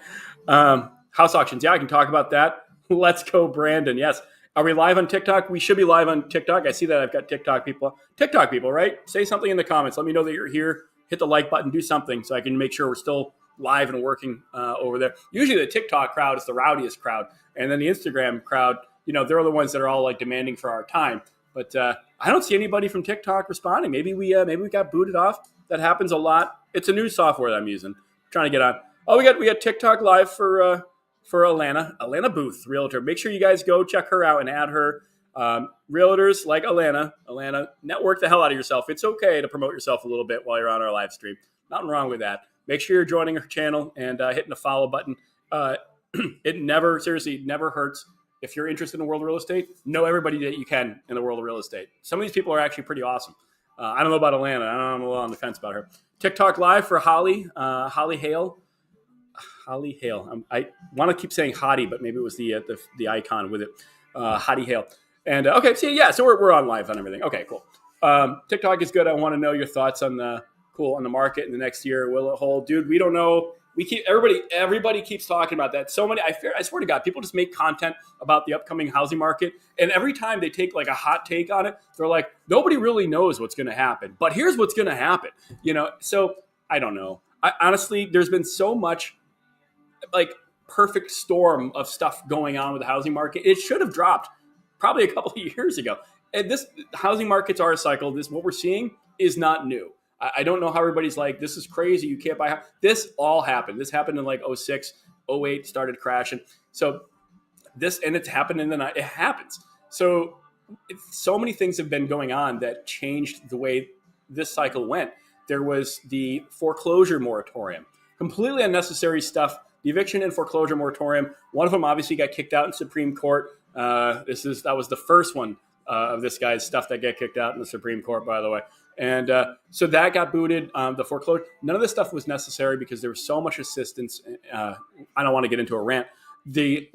House auctions, yeah, I can talk about that. Let's go, Brandon. Yes. Are we live on TikTok? We should be live on TikTok. I see that I've got TikTok people, right? Say something in the comments. Let me know that you're here. Hit the like button, do something so I can make sure we're still live and working over there. Usually the TikTok crowd is the rowdiest crowd. And then the Instagram crowd, they're the ones that are all like demanding for our time. But I don't see anybody from TikTok responding. Maybe we got booted off. That happens a lot. It's a new software that I'm using. Trying to get on. Oh, we got TikTok live for Alana Booth, realtor. Make sure you guys go check her out and add her. Realtors like Alana, network the hell out of yourself. It's okay to promote yourself a little bit while you're on our live stream. Nothing wrong with that. Make sure you're joining her channel and hitting the follow button. It never hurts. If you're interested in the world of real estate, know everybody that you can in the world of real estate. Some of these people are actually pretty awesome. I don't know about Alana. I'm a little on the fence about her. TikTok live for Holly Hale. Holly Hale. I want to keep saying Hottie, but maybe it was the icon with it. Hottie Hale. And so we're on live on everything. Okay, cool. TikTok is good. I want to know your thoughts on the market in the next year. Will it hold? Dude, we don't know. Everybody keeps talking about that. So many, I swear to God, people just make content about the upcoming housing market. And every time they take like a hot take on it, they're like, nobody really knows what's going to happen, but here's what's going to happen. So I don't know. Honestly, there's been so much like perfect storm of stuff going on with the housing market. It should have dropped probably a couple of years ago. And this housing markets are a cycle. What we're seeing is not new. I don't know how everybody's like, this is crazy. You can't buy a house. This all happened. This happened in like 06, 08, started crashing. So it's happened in the night. It happens. So many things have been going on that changed the way this cycle went. There was the foreclosure moratorium, completely unnecessary stuff. The eviction and foreclosure moratorium. One of them obviously got kicked out in Supreme Court. That was the first one of this guy's stuff that got kicked out in the Supreme Court, by the way. And so that got booted. The foreclosure, none of this stuff was necessary because there was so much assistance. I don't want to get into a rant. The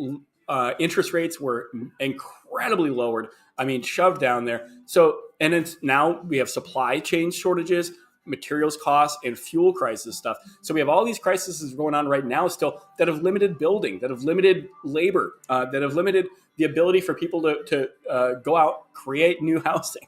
interest rates were incredibly lowered. I mean, shoved down there. So, and it's now we have supply chain shortages, materials costs, and fuel crisis stuff. So we have all these crises going on right now still that have limited building, that have limited labor, that have limited the ability for people to go out, create new housing,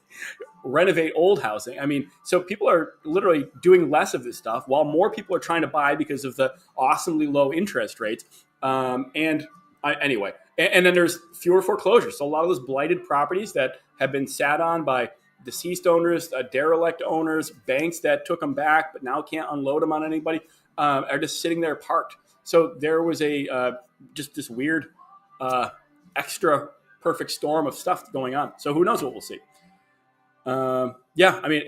renovate old housing. I mean, so people are literally doing less of this stuff while more people are trying to buy because of the awesomely low interest rates. Anyway, and then there's fewer foreclosures. So a lot of those blighted properties that have been sat on by deceased owners, derelict owners, banks that took them back but now can't unload them on anybody, are just sitting there parked. So there was just this weird extra perfect storm of stuff going on. So who knows what we'll see. I mean,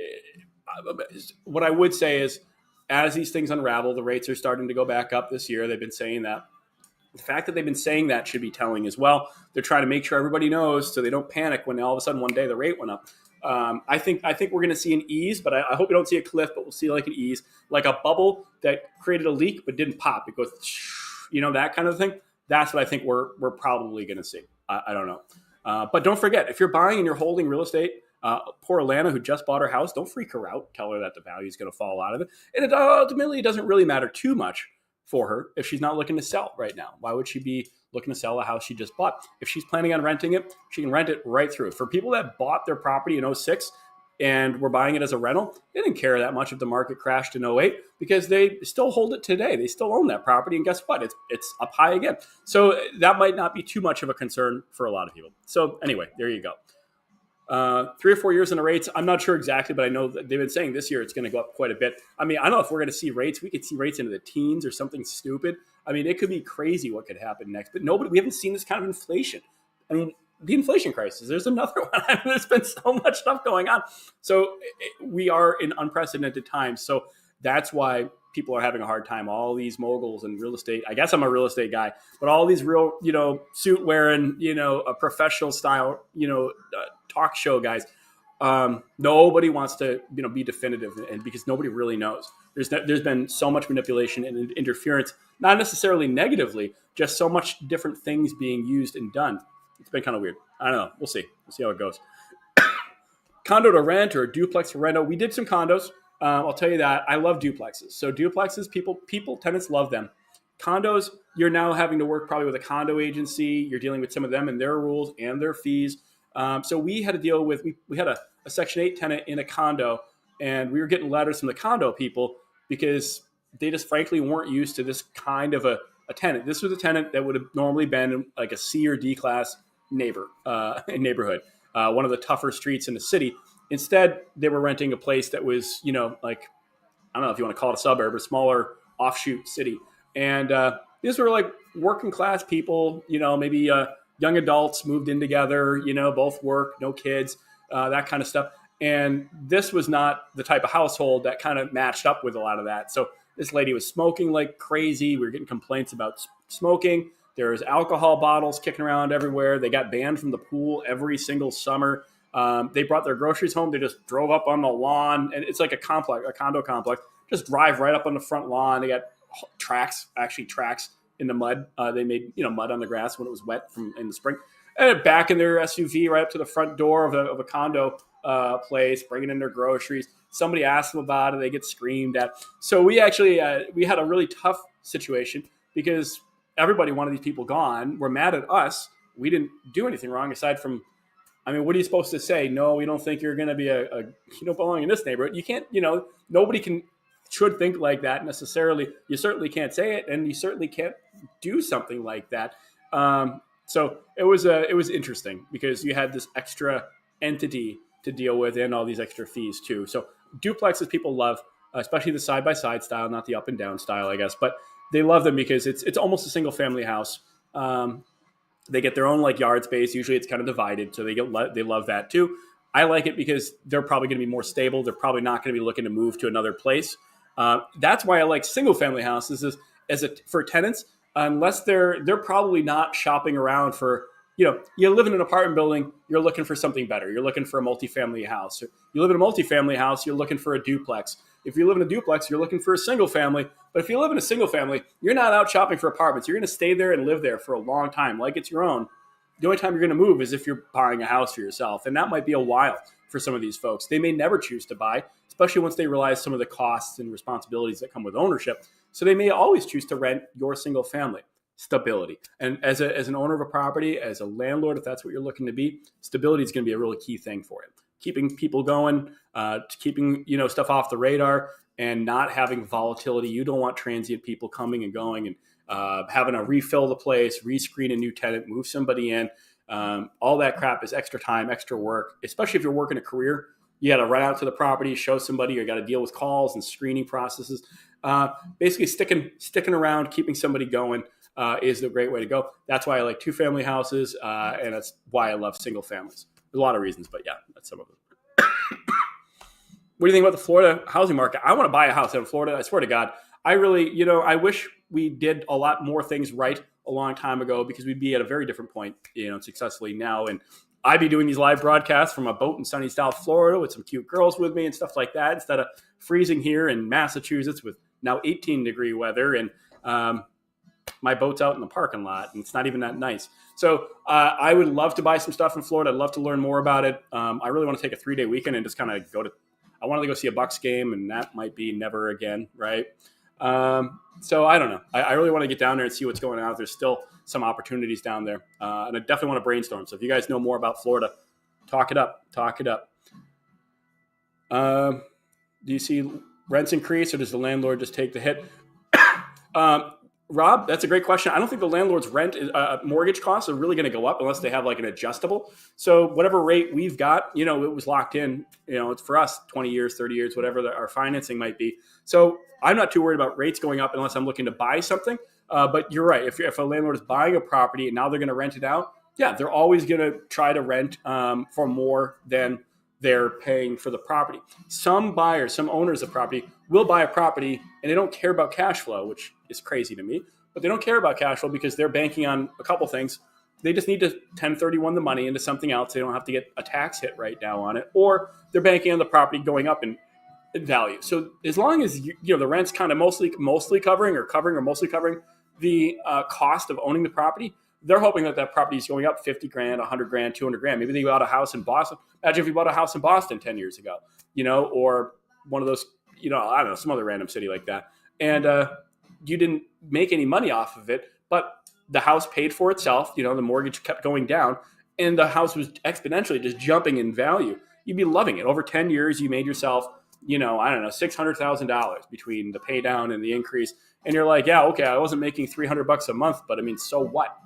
what I would say is as these things unravel, the rates are starting to go back up this year. They've been saying that. The fact that they've been saying that should be telling as well. They're trying to make sure everybody knows so they don't panic when all of a sudden one day the rate went up. I think we're going to see an ease, but I hope we don't see a cliff, but we'll see like an ease, like a bubble that created a leak but didn't pop. It goes, that kind of thing. That's what I think we're probably going to see. I don't know. But don't forget, if you're buying and you're holding real estate, poor Alana who just bought her house, don't freak her out. Tell her that the value is going to fall out of it. And it ultimately doesn't really matter too much for her if she's not looking to sell right now. Why would she be looking to sell a house she just bought? If she's planning on renting it, she can rent it right through. For people that bought their property in 06 and were buying it as a rental, they didn't care that much if the market crashed in 08 because they still hold it today. They still own that property. And guess what? It's up high again. So that might not be too much of a concern for a lot of people. So anyway, there you go. 3 or 4 years in the rates. I'm not sure exactly, but I know that they've been saying this year it's going to go up quite a bit. I mean, I don't know if we're going to see rates. We could see rates into the teens or something stupid. I mean, it could be crazy what could happen next. But we haven't seen this kind of inflation. I mean, the inflation crisis, there's another one. I mean, there's been so much stuff going on. So we are in unprecedented times. So that's why people are having a hard time. All these moguls and real estate. I guess I'm a real estate guy, but all these real, suit wearing, a professional style, talk show guys. Nobody wants to, be definitive, and because nobody really knows. There's been so much manipulation and interference, not necessarily negatively, just so much different things being used and done. It's been kind of weird. I don't know. We'll see. We'll see how it goes. Condo to rent or duplex to rento. We did some condos. I'll tell you that. I love duplexes. So duplexes, tenants love them. Condos, you're now having to work probably with a condo agency. You're dealing with some of them and their rules and their fees. So we had to deal with, we had a Section 8 tenant in a condo, and we were getting letters from the condo people because they just frankly weren't used to this kind of a tenant. This was a tenant that would have normally been like a C or D class neighborhood, one of the tougher streets in the city. Instead, they were renting a place that was, like, I don't know if you want to call it a suburb, a smaller offshoot city. And these were like working class people, maybe young adults moved in together, both work, no kids, that kind of stuff. And this was not the type of household that kind of matched up with a lot of that. So this lady was smoking like crazy. We were getting complaints about smoking. There was alcohol bottles kicking around everywhere. They got banned from the pool every single summer. They brought their groceries home. They just drove up on the lawn, and it's like a condo complex. Just drive right up on the front lawn. They got tracks in the mud. They made mud on the grass when it was wet in the spring. And back in their SUV right up to the front door of a condo place, bringing in their groceries. Somebody asked them about it. They get screamed at. So we actually we had a really tough situation because everybody wanted these people gone. We're mad at us. We didn't do anything wrong aside from, I mean, what are you supposed to say? No, we don't think you're going to be you don't belong in this neighborhood. You can't, nobody should think like that necessarily. You certainly can't say it, and you certainly can't do something like that. So it was interesting because you had this extra entity to deal with and all these extra fees too. So duplexes people love, especially the side-by-side style, not the up and down style, I guess, but they love them because it's almost a single family house. They get their own like yard space. Usually it's kind of divided. So they love that too. I like it because they're probably going to be more stable. They're probably not going to be looking to move to another place. That's why I like single family houses for tenants, unless they're probably not shopping around for, you live in an apartment building, you're looking for something better. You're looking for a multifamily house. You live in a multifamily house, you're looking for a duplex. If you live in a duplex, you're looking for a single family. But if you live in a single family, you're not out shopping for apartments. You're going to stay there and live there for a long time, like it's your own. The only time you're going to move is if you're buying a house for yourself. And that might be a while for some of these folks. They may never choose to buy, especially once they realize some of the costs and responsibilities that come with ownership. So they may always choose to rent your single family. Stability. And as an owner of a property, as a landlord, if that's what you're looking to be, stability is going to be a really key thing for you. Keeping people going, keeping stuff off the radar, and not having volatility. You don't want transient people coming and going and having to refill the place, rescreen a new tenant, move somebody in. All that crap is extra time, extra work, especially if you're working a career. You got to run out to the property, show somebody, you got to deal with calls and screening processes. Basically, sticking around, keeping somebody going is the great way to go. That's why I like 2-family houses, and that's why I love single families. There's a lot of reasons, but yeah, that's some of them. What do you think about the Florida housing market? I want to buy a house in Florida. I swear to God. I really, I wish we did a lot more things right a long time ago, because we'd be at a very different point, successfully now. And I'd be doing these live broadcasts from a boat in sunny South Florida with some cute girls with me and stuff like that, instead of freezing here in Massachusetts with now 18-degree weather. And my boat's out in the parking lot, and it's not even that nice. So I would love to buy some stuff in Florida. I'd love to learn more about it. I really want to take a 3-day weekend and just kind of I wanted to go see a Bucks game, and that might be never again, right? So I don't know. I really want to get down there and see what's going on. There's still some opportunities down there. And I definitely want to brainstorm. So if you guys know more about Florida, talk it up. Do you see rents increase, or does the landlord just take the hit? Rob, that's a great question. I don't think the landlord's rent mortgage costs are really going to go up unless they have like an adjustable. So whatever rate we've got, it was locked in, it's for us 20 years, 30 years, whatever our financing might be. So I'm not too worried about rates going up unless I'm looking to buy something. But you're right. If a landlord is buying a property and now they're going to rent it out, yeah, they're always going to try to rent for more than they're paying for the property. Some buyers, some owners of property will buy a property and they don't care about cash flow, which is crazy to me, but they don't care about cash flow because they're banking on a couple things. They just need to 1031 the money into something else. They don't have to get a tax hit right now on it, or they're banking on the property going up in value. So as long as the rent's kind of mostly covering the cost of owning the property, they're hoping that property is going up 50 grand, 100 grand, 200 grand. Maybe they bought a house in Boston. Imagine if you bought a house in Boston 10 years ago, or one of those, I don't know, some other random city like that. And you didn't make any money off of it, but the house paid for itself. The mortgage kept going down and the house was exponentially just jumping in value. You'd be loving it. Over 10 years, you made yourself, $600,000 between the pay down and the increase. And you're like, yeah, okay, I wasn't making $300 a month, but I mean, so what?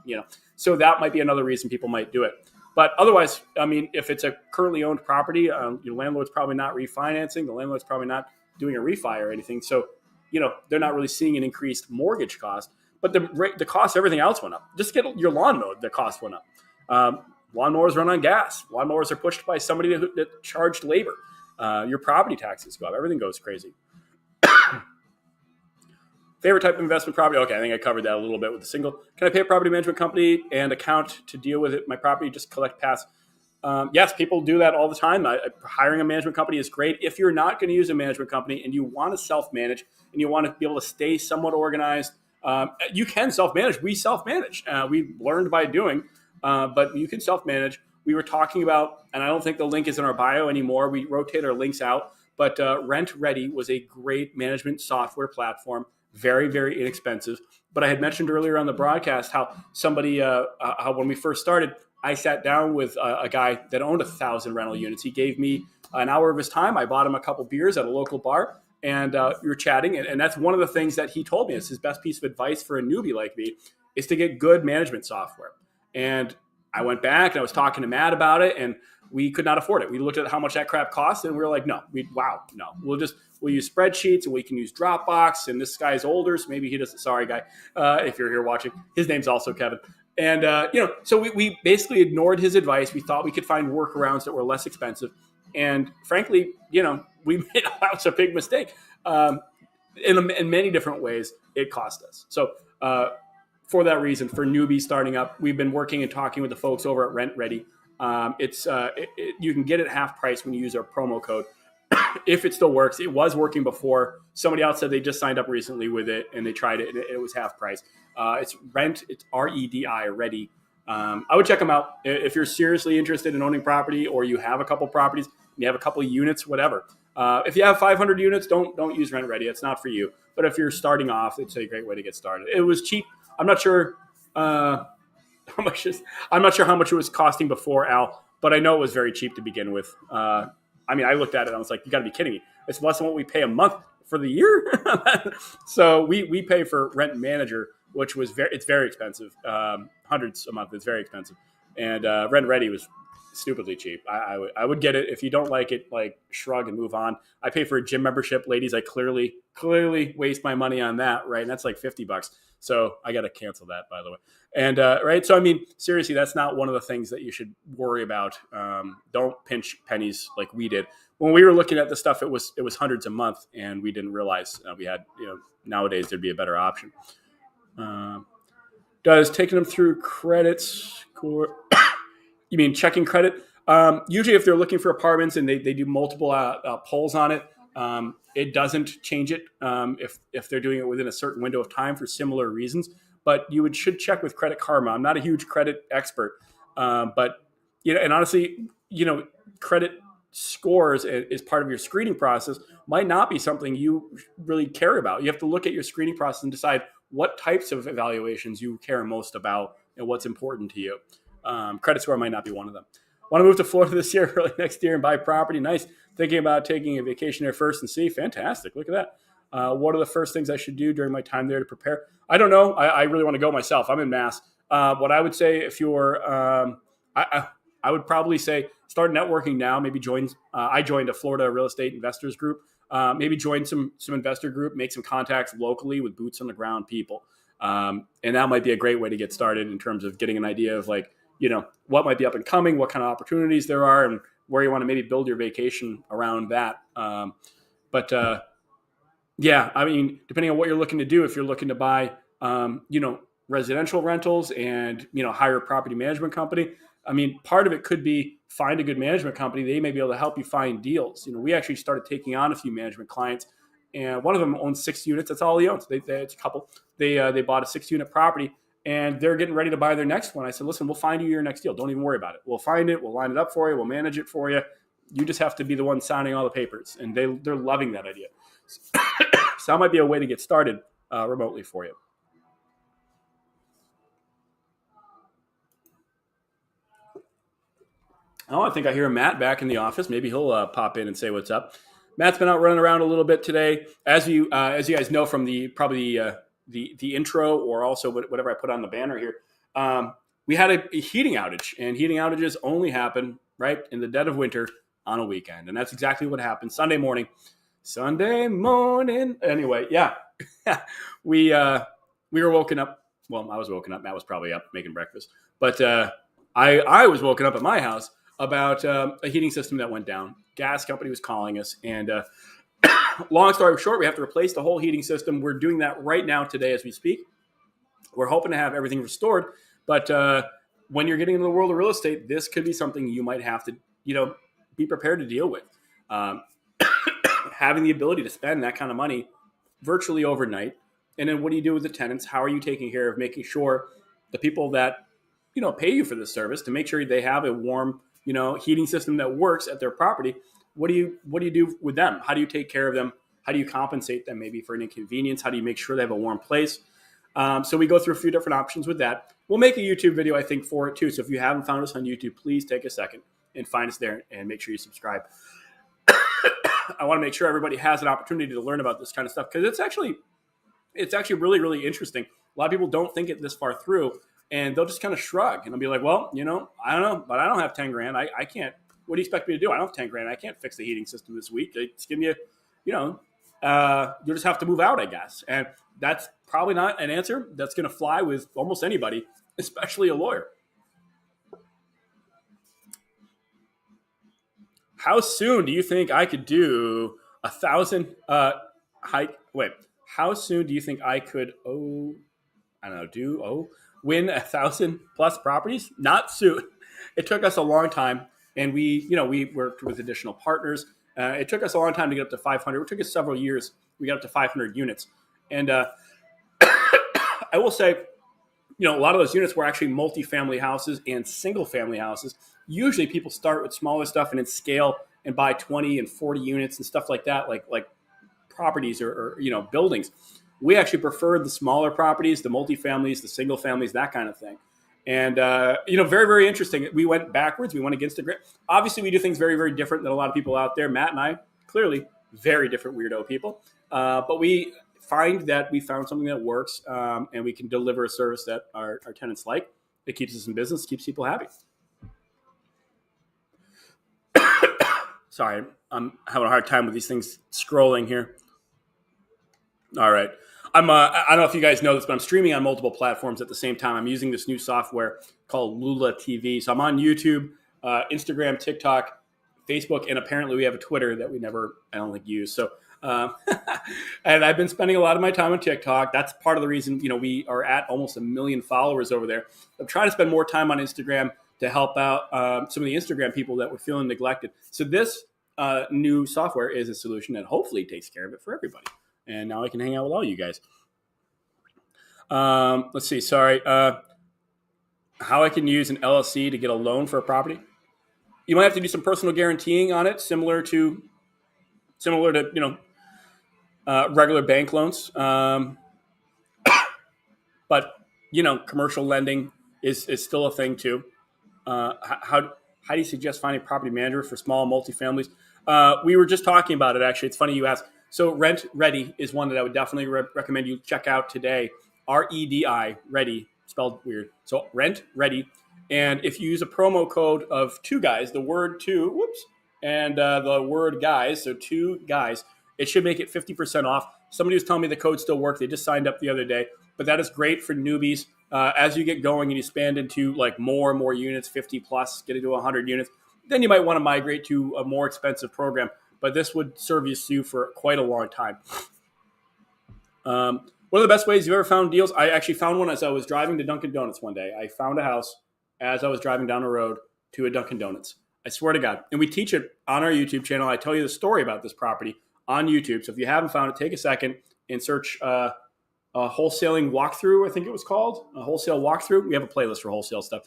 So that might be another reason people might do it. But otherwise, I mean, if it's a currently owned property, your landlord's probably not refinancing. The landlord's probably not doing a refi or anything. So, they're not really seeing an increased mortgage cost. But the cost of everything else went up. Just get your lawn mowed, the cost went up. Lawnmowers run on gas. Lawnmowers are pushed by somebody that charged labor. Your property taxes go up. Everything goes crazy. Favorite type of investment property? Okay, I think I covered that a little bit with the single. Can I pay a property management company and account to deal with it? My property, just collect pass. Yes, people do that all the time. Hiring a management company is great. If you're not going to use a management company and you want to self-manage and you want to be able to stay somewhat organized, you can self-manage. We self-manage. We learned by doing, but you can self-manage. We were talking about, and I don't think the link is in our bio anymore. We rotate our links out, but Rent Ready was a great management software platform. Very, very inexpensive. But I had mentioned earlier on the broadcast how somebody, how when we first started, I sat down with a guy that owned 1,000 rental units. He gave me an hour of his time. I bought him a couple beers at a local bar, and we were chatting. And that's one of the things that he told me. It's his best piece of advice for a newbie like me is to get good management software. And I went back and I was talking to Matt about it, and we could not afford it. We looked at how much that crap cost, and we were like, no. We'll use spreadsheets, and we can use Dropbox. And this guy's older, so maybe he doesn't. Sorry, guy, if you're here watching, his name's also Kevin. And so we basically ignored his advice. We thought we could find workarounds that were less expensive, and frankly, we made a big mistake. In many different ways, it cost us. So for that reason, for newbies starting up, we've been working and talking with the folks over at Rent Ready. You can get it half price when you use our promo code if it still works. It was working before. Somebody else said they just signed up recently with it and they tried it and it was half price. It's REDI, Ready. I would check them out if you're seriously interested in owning property, or you have a couple properties, you have a couple units, whatever. If you have 500 units, don't use Rent Ready. It's not for you. But if you're starting off, it's a great way to get started. It was cheap. I'm not sure I'm not sure how much it was costing before, Al, but I know it was very cheap to begin with. I looked at it and I was like, you got to be kidding me. It's less than what we pay a month for the year. So we pay for Rent Manager, which was it's very expensive. Hundreds a month. It's very expensive. And Rent Ready was stupidly cheap. I would get it. If you don't like it, like, shrug and move on. I pay for a gym membership, ladies. I clearly waste my money on that, right? And that's like $50. So I got to cancel that, by the way. And right. So, seriously, that's not one of the things that you should worry about. Don't pinch pennies like we did. When we were looking at the stuff, it was hundreds a month, and we didn't realize we had, nowadays there'd be a better option. Does taking them through credits, you mean checking credit? Usually if they're looking for apartments and they do multiple polls on it, it doesn't change it if they're doing it within a certain window of time for similar reasons. But you should check with Credit Karma. I'm not a huge credit expert, but and honestly, credit scores as part of your screening process might not be something you really care about. You have to look at your screening process and decide what types of evaluations you care most about and what's important to you. Credit score might not be one of them. Want to move to Florida this year, early next year, and buy property? Nice. Thinking about taking a vacation there first and see. Fantastic. Look at that. What are the first things I should do during my time there to prepare? I don't know. I really want to go myself. I'm in Mass. What I would say, if you're, I would probably say start networking now. Maybe join. I joined a Florida real estate investors group. Maybe join some investor group. Make some contacts locally with boots on the ground people. And that might be a great way to get started in terms of getting an idea of what might be up and coming, what kind of opportunities there are, and where you want to maybe build your vacation around that. Depending on what you're looking to do, if you're looking to buy, residential rentals and, hire a property management company, part of it could be find a good management company. They may be able to help you find deals. We actually started taking on a few management clients, and one of them owns 6 units. That's all he owns. It's a couple. They bought a 6-unit property, and they're getting ready to buy their next one. I said, listen, we'll find you your next deal. Don't even worry about it. We'll find it. We'll line it up for you. We'll manage it for you. You just have to be the one signing all the papers. And they're loving that idea. So that might be a way to get started remotely for you. Oh, I think I hear Matt back in the office. Maybe he'll pop in and say what's up. Matt's been out running around a little bit today. As you guys know from the intro, or also whatever I put on the banner here, we had a heating outage, and heating outages only happen right in the dead of winter on a weekend, and that's exactly what happened Sunday morning. Anyway, yeah, we were woken up. Well, I was woken up. Matt was probably up making breakfast, but I was woken up at my house about a heating system that went down. Gas company was calling us, and long story short, we have to replace the whole heating system. We're doing that right now today as we speak. We're hoping to have everything restored, but when you're getting into the world of real estate, this could be something you might have to, be prepared to deal with. Having the ability to spend that kind of money virtually overnight, and then what do you do with the tenants? How are you taking care of making sure the people that pay you for this service, to make sure they have a warm heating system that works at their property? What do you do with them? How do you take care of them? How do you compensate them maybe for an inconvenience? How do you make sure they have a warm place? So we go through a few different options with that. We'll make a YouTube video, I think, for it too. So if you haven't found us on YouTube, please take a second and find us there and make sure you subscribe. I want to make sure everybody has an opportunity to learn about this kind of stuff, because it's actually really, really interesting. A lot of people don't think it this far through, and they'll just kind of shrug, and they'll be like, well, I don't know, but I don't have 10 grand. I can't. What do you expect me to do? I don't have 10 grand. I can't fix the heating system this week. Just give me you'll just have to move out, I guess. And that's probably not an answer that's going to fly with almost anybody, especially a lawyer. How soon do you think I could do 1,000 hike? Wait, how soon do you think I could? Oh, I don't know, win 1,000+ properties? Not soon. It took us a long time, and we worked with additional partners. It took us a long time to get up to 500. It took us several years. We got up to 500 units, and I will say, a lot of those units were actually multifamily houses and single family houses. Usually, people start with smaller stuff and then scale and buy 20 and 40 units and stuff like that, like properties or buildings. We actually preferred the smaller properties, the multifamilies, the single families, that kind of thing. And, very, very interesting. We went backwards. We went against the grain. Obviously, we do things very, very different than a lot of people out there. Matt and I, clearly, very different weirdo people. But we find that we found something that works, and we can deliver a service that our tenants like. It keeps us in business, keeps people happy. Sorry, I'm having a hard time with these things scrolling here. All right. I don't know if you guys know this, but I'm streaming on multiple platforms at the same time. I'm using this new software called Llc TV. So I'm on YouTube, Instagram, TikTok, Facebook, and apparently we have a Twitter that I don't think use. So, and I've been spending a lot of my time on TikTok. That's part of the reason, we are at almost 1 million followers over there. I'm trying to spend more time on Instagram to help out some of the Instagram people that were feeling neglected. So this new software is a solution that hopefully takes care of it for everybody. And now I can hang out with all you guys. Let's see. Sorry. How I can use an LLC to get a loan for a property. You might have to do some personal guaranteeing on it, similar to regular bank loans. But commercial lending is still a thing too. How do you suggest finding a property manager for small multifamilies? We were just talking about it, actually. It's funny you asked. So Rent Ready is one that I would definitely recommend you check out today. REDI, Ready, spelled weird. So Rent Ready. And if you use a promo code of 2 guys, the word 2, and the word guys, so 2 guys, it should make it 50% off. Somebody was telling me the code still worked. They just signed up the other day. But that is great for newbies. As you get going and you expand into like more and more units, 50 plus, get into 100 units, then you might want to migrate to a more expensive program. But this would serve you for quite a long time. One of the best ways you've ever found deals, I actually found one as I was driving to Dunkin' Donuts one day. I found a house as I was driving down the road to a Dunkin' Donuts. I swear to God. And we teach it on our YouTube channel. I tell you the story about this property on YouTube. So if you haven't found it, take a second and search a wholesaling walkthrough, I think it was called. A wholesale walkthrough. We have a playlist for wholesale stuff.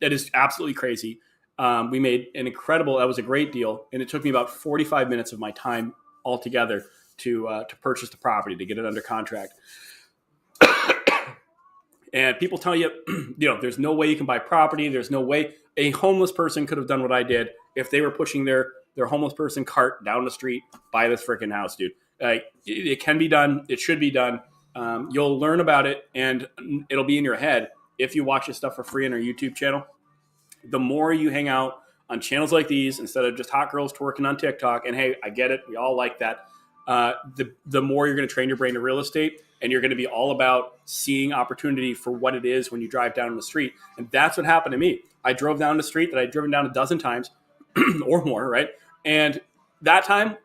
That is absolutely crazy. We made that was a great deal. And it took me about 45 minutes of my time altogether to purchase the property, to get it under contract. And people tell you, there's no way you can buy property. There's no way a homeless person could have done what I did if they were pushing their homeless person cart down the street, buy this freaking house, dude. It can be done. It should be done. You'll learn about it, and it'll be in your head if you watch this stuff for free on our YouTube channel. The more you hang out on channels like these, instead of just hot girls twerking on TikTok, and hey, I get it, we all like that, the more you're going to train your brain to real estate, and you're going to be all about seeing opportunity for what it is when you drive down the street. And that's what happened to me. I drove down the street that I'd driven down a dozen times or more, right? And that time,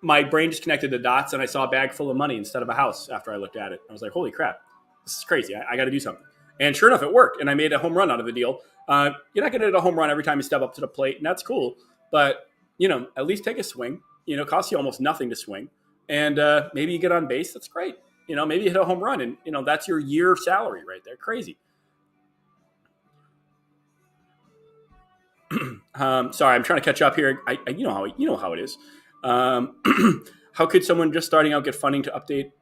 my brain just connected the dots, and I saw a bag full of money instead of a house after I looked at it. I was like, holy crap, this is crazy. I got to do something. And sure enough, it worked, and I made a home run out of the deal. You're not going to hit a home run every time you step up to the plate, and that's cool. But, at least take a swing. It costs you almost nothing to swing. And maybe you get on base. That's great. Maybe you hit a home run, and, that's your year salary right there. Crazy. Sorry, I'm trying to catch up here. You know how it is. How could someone just starting out get funding to update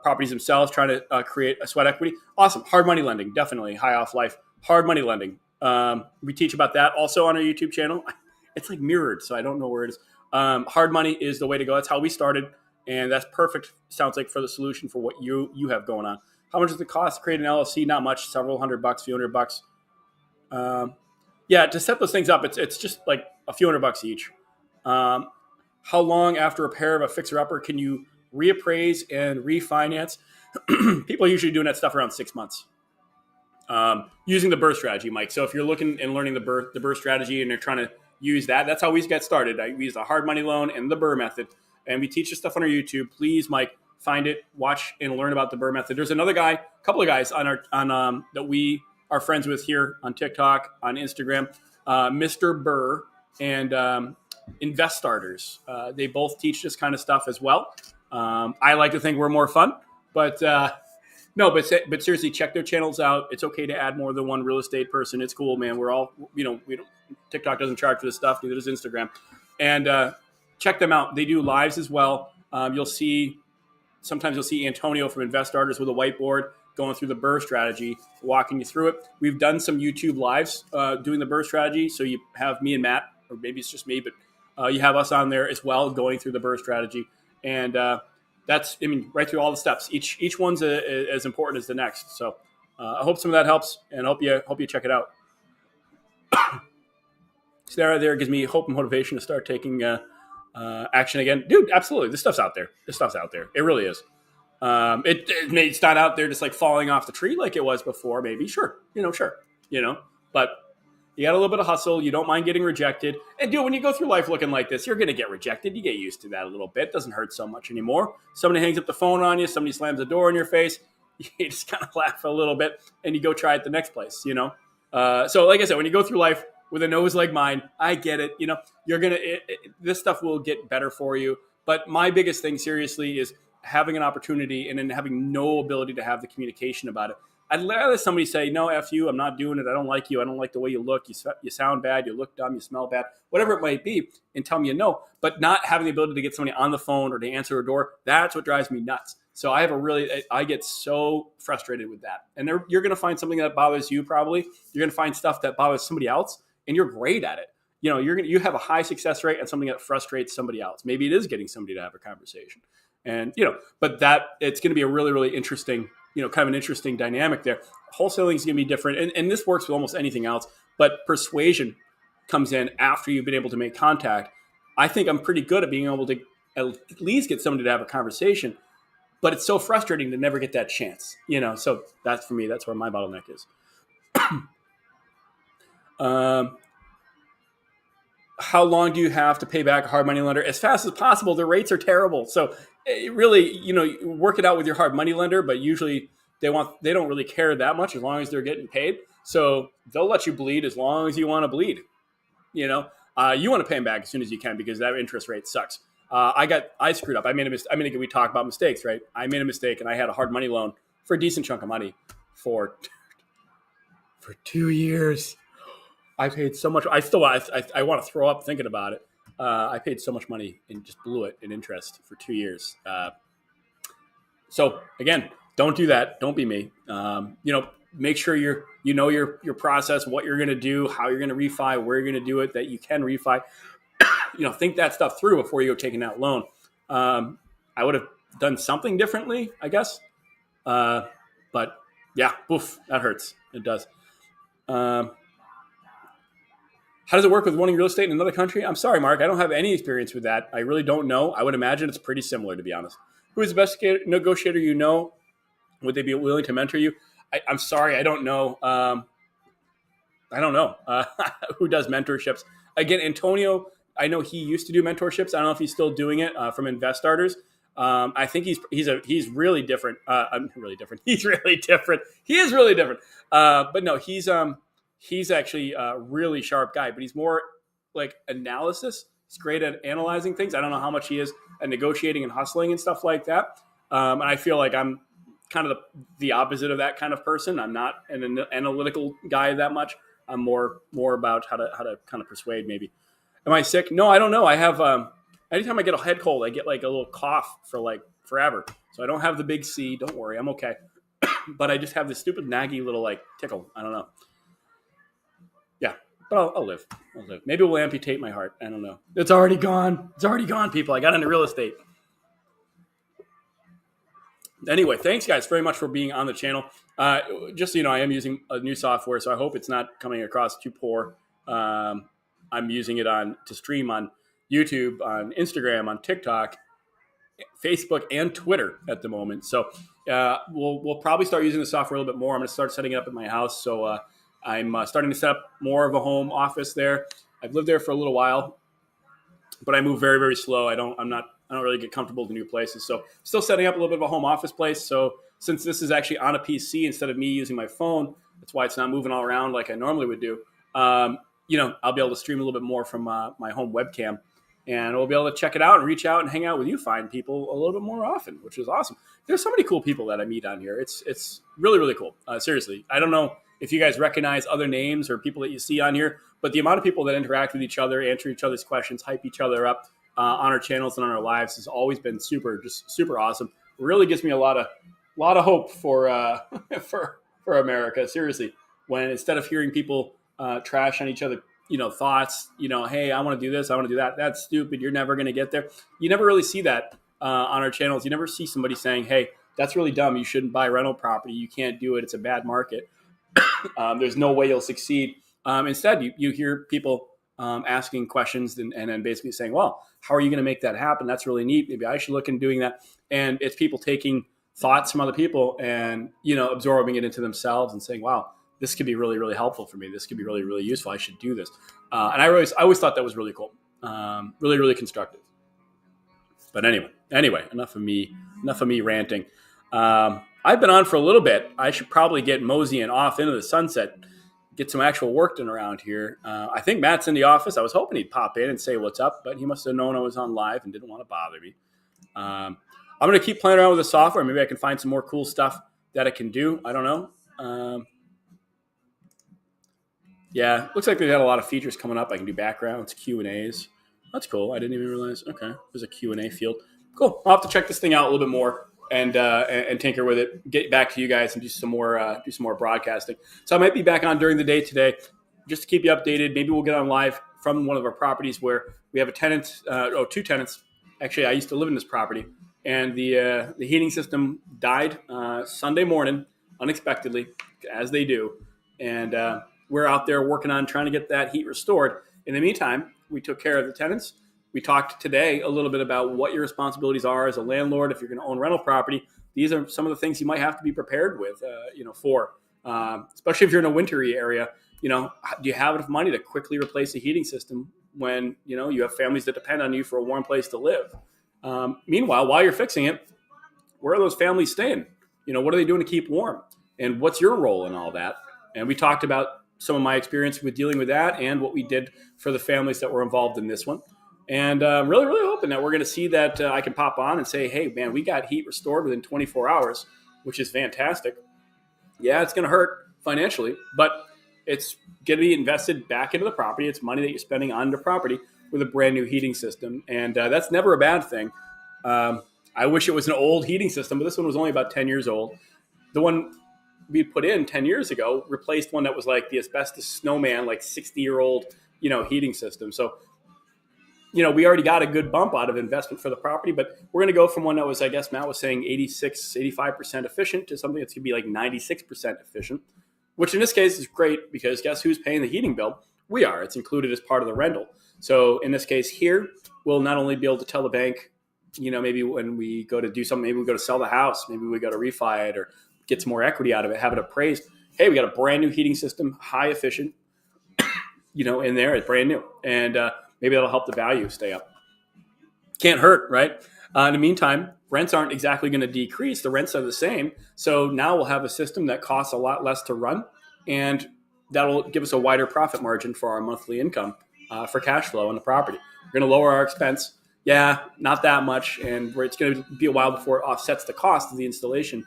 properties themselves, trying to create a sweat equity? Awesome. Hard money lending, definitely. High off life. Hard money lending. We teach about that also on our YouTube channel. It's like mirrored, so I don't know where it is. Hard money is the way to go. That's how we started, and that's perfect, sounds like, for the solution for what you have going on. How much does it cost to create an LLC? Not much, several $100, few $100. Yeah, to set those things up, it's just like a few $100 each. How long after repair of a fixer-upper can you reappraise and refinance? People are usually doing that stuff around 6 months. Using the BRRRR strategy, Mike. So if you're looking and learning the BRRRR strategy and you're trying to use that, that's how we get started. We use the hard money loan and the BRRRR method. And we teach this stuff on our YouTube. Please, Mike, find it, watch, and learn about the BRRRR method. There's another guy, a couple of guys that we are friends with here on TikTok, on Instagram, Mr. BRRRR and Invest Starters. They both teach this kind of stuff as well. I like to think we're more fun, but no, but seriously, check their channels out. It's okay to add more than one real estate person. It's cool, man. We're all, we don't, TikTok doesn't charge for this stuff, neither does Instagram. And check them out. They do lives as well. Sometimes you'll see Antonio from Invest Starters with a whiteboard going through the BRRRR strategy, walking you through it. We've done some YouTube lives doing the BRRRR strategy. So you have me and Matt, or maybe it's just me, but you have us on there as well going through the BRRRR strategy. And that's, right through all the steps. Each one's as important as the next. So I hope some of that helps, and hope you check it out. Sarah there gives me hope and motivation to start taking action again. Dude, absolutely. This stuff's out there. It really is. It's not out there just like falling off the tree like it was before, maybe. Sure. But you got a little bit of hustle. You don't mind getting rejected. And dude, when you go through life looking like this, you're going to get rejected. You get used to that a little bit. It doesn't hurt so much anymore. Somebody hangs up the phone on you. Somebody slams the door in your face. You just kind of laugh a little bit and you go try it the next place, So like I said, when you go through life with a nose like mine, I get it. You're going to, this stuff will get better for you. But my biggest thing seriously is having an opportunity and then having no ability to have the communication about it. I'd rather somebody say, no, F you, I'm not doing it. I don't like you. I don't like the way you look. You sound bad. You look dumb. You smell bad. Whatever it might be, and tell me no. But not having the ability to get somebody on the phone or to answer a door, that's what drives me nuts. So I get so frustrated with that. And you're going to find something that bothers you probably. You're going to find stuff that bothers somebody else, and you're great at it. You have a high success rate on something that frustrates somebody else. Maybe it is getting somebody to have a conversation. And, but it's going to be a really, really interesting kind of an interesting dynamic there. Wholesaling is going to be different. And this works with almost anything else, but persuasion comes in after you've been able to make contact. I think I'm pretty good at being able to at least get somebody to have a conversation, but it's so frustrating to never get that chance, So that's, for me, that's where my bottleneck is. How long do you have to pay back a hard money lender? As fast as possible. Their rates are terrible. So really, work it out with your hard money lender, but usually they don't really care that much as long as they're getting paid. So they'll let you bleed as long as you want to bleed. You want to pay them back as soon as you can because that interest rate sucks. I screwed up. I made a mistake. We talk about mistakes, right? I made a mistake and I had a hard money loan for a decent chunk of money for 2 years. I paid so much. I want to throw up thinking about it. I paid so much money and just blew it in interest for 2 years. So again, don't do that. Don't be me. Make sure your process, what you're going to do, how you're going to refi, where you're going to do it, that you can refi. Think that stuff through before you go taking that loan. I would have done something differently, I guess. But yeah, oof, that hurts. It does. How does it work with wanting real estate in another country? I'm sorry, Mark. I don't have any experience with that. I really don't know. I would imagine it's pretty similar, to be honest. Who is the best negotiator you know? Would they be willing to mentor you? I'm sorry. I don't know. Who does mentorships. Again, Antonio, I know he used to do mentorships. I don't know if he's still doing it from Invest Starters. I think he's really different. I'm really different. He's really different. He is really different. But no, he's actually a really sharp guy, but he's more like analysis. He's great at analyzing things. I don't know how much he is at negotiating and hustling and stuff like that. And I feel like I'm kind of the opposite of that kind of person. I'm not an analytical guy that much. I'm more about how to kind of persuade maybe. Am I sick? No, I don't know. I have, anytime I get a head cold, I get like a little cough for like forever. So I don't have the big C. Don't worry. I'm okay. But I just have this stupid naggy little like tickle. I don't know. Yeah, but I'll live. Maybe we'll amputate my heart. I don't know. It's already gone. People. I got into real estate. Anyway, thanks, guys, very much for being on the channel. Just so you know, I am using a new software, so I hope it's not coming across too poor. I'm using it to stream on YouTube, on Instagram, on TikTok, Facebook, and Twitter at the moment. So we'll probably start using the software a little bit more. I'm going to start setting it up at my house. So I'm starting to set up more of a home office there. I've lived there for a little while, but I move very, very slow. I'm not I don't really get comfortable with new places. So still setting up a little bit of a home office place. So since this is actually on a PC instead of me using my phone, that's why it's not moving all around like I normally would do. I'll be able to stream a little bit more from my home webcam, and we'll be able to check it out and reach out and hang out with you fine people a little bit more often, which is awesome. There's so many cool people that I meet on here. It's really, really cool. Seriously, I don't know if you guys recognize other names or people that you see on here, but the amount of people that interact with each other, answer each other's questions, hype each other up on our channels and on our lives has always been super awesome. It really gives me a lot of hope for for America. Seriously, when instead of hearing people trash on each other, thoughts, hey, I want to do this, I want to do that. That's stupid. You're never going to get there. You never really see that on our channels. You never see somebody saying, hey, that's really dumb. You shouldn't buy rental property. You can't do it. It's a bad market. There's no way you'll succeed. Instead, you hear people asking questions and then basically saying, well, how are you going to make that happen? That's really neat. Maybe I should look into doing that. And it's people taking thoughts from other people and, absorbing it into themselves and saying, wow, this could be really, really helpful for me. This could be really, really useful. I should do this. And I always thought that was really cool. Really, really constructive. But anyway, enough of me ranting. I've been on for a little bit. I should probably get moseying off into the sunset, get some actual work done around here. I think Matt's in the office. I was hoping he'd pop in and say what's up, but he must have known I was on live and didn't want to bother me. I'm going to keep playing around with the software. Maybe I can find some more cool stuff that I can do. I don't know. Yeah, looks like they got a lot of features coming up. I can do backgrounds, Q&As. That's cool. I didn't even realize. Okay, there's a Q&A field. Cool. I'll have to check this thing out a little bit more and tinker with it. Get back to you guys and do some more broadcasting. So I might be back on during the day today, just to keep you updated. Maybe we'll get on live from one of our properties where we have a tenant. Two tenants. Actually, I used to live in this property, and the heating system died Sunday morning unexpectedly, as they do, and we're out there working on trying to get that heat restored. In the meantime, we took care of the tenants. We talked today a little bit about what your responsibilities are as a landlord. If you're going to own rental property, these are some of the things you might have to be prepared with, especially if you're in a wintry area. Do you have enough money to quickly replace a heating system when, you have families that depend on you for a warm place to live? Meanwhile, while you're fixing it, where are those families staying? What are they doing to keep warm? And what's your role in all that? And we talked about some of my experience with dealing with that and what we did for the families that were involved in this one. And I'm really, really hoping that we're going to see that I can pop on and say, hey, man, we got heat restored within 24 hours, which is fantastic. Yeah, it's going to hurt financially, but it's going to be invested back into the property. It's money that you're spending on the property with a brand new heating system. And that's never a bad thing. I wish it was an old heating system, but this one was only about 10 years old. The one we put in 10 years ago replaced one that was like the asbestos snowman, like 60-year-old, heating system. So, we already got a good bump out of investment for the property, but we're going to go from one that was, I guess Matt was saying 85% efficient to something that's going to be like 96% efficient, which in this case is great because guess who's paying the heating bill? We are. It's included as part of the rental. So in this case here, we'll not only be able to tell the bank, maybe when we go to do something, maybe we go to sell the house, maybe we go to refi it or get some more equity out of it, have it appraised. Hey, we got a brand new heating system, high efficient, in there. It's brand new. And maybe that'll help the value stay up. Can't hurt, right? In the meantime, rents aren't exactly going to decrease. The rents are the same. So now we'll have a system that costs a lot less to run, and that'll give us a wider profit margin for our monthly income for cash flow on the property. We're going to lower our expense. Yeah, not that much. And it's going to be a while before it offsets the cost of the installation.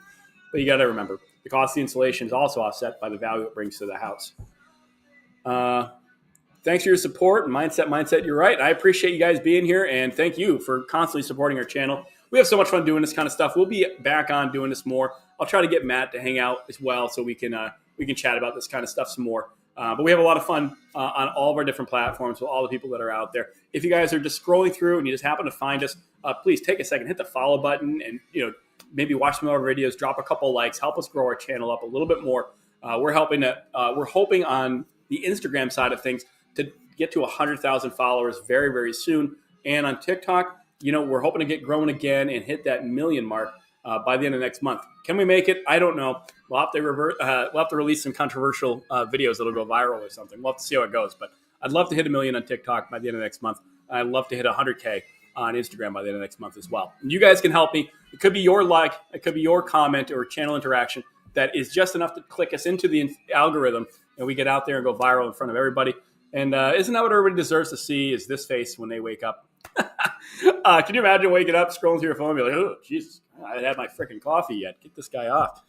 But you got to remember, the cost of the installation is also offset by the value it brings to the house. Thanks for your support and mindset. You're right. I appreciate you guys being here, and thank you for constantly supporting our channel. We have so much fun doing this kind of stuff. We'll be back on doing this more. I'll try to get Matt to hang out as well so we can chat about this kind of stuff some more. But we have a lot of fun on all of our different platforms with all the people that are out there. If you guys are just scrolling through and you just happen to find us, please take a second, hit the follow button, and maybe watch some of our videos, drop a couple likes, help us grow our channel up a little bit more. We're hoping on the Instagram side of things to get to 100,000 followers very, very soon. And on TikTok, we're hoping to get growing again and hit that 1 million mark by the end of next month. Can we make it? I don't know. We'll have to release some controversial videos that'll go viral or something. We'll have to see how it goes. But I'd love to hit 1 million on TikTok by the end of next month. I'd love to hit 100K on Instagram by the end of next month as well. And you guys can help me. It could be your like, it could be your comment or channel interaction that is just enough to click us into the algorithm, and we get out there and go viral in front of everybody. And isn't that what everybody deserves to see, is this face when they wake up? Can you imagine waking up, scrolling through your phone, and be like, oh, Jesus, I haven't had my freaking coffee yet. Get this guy off.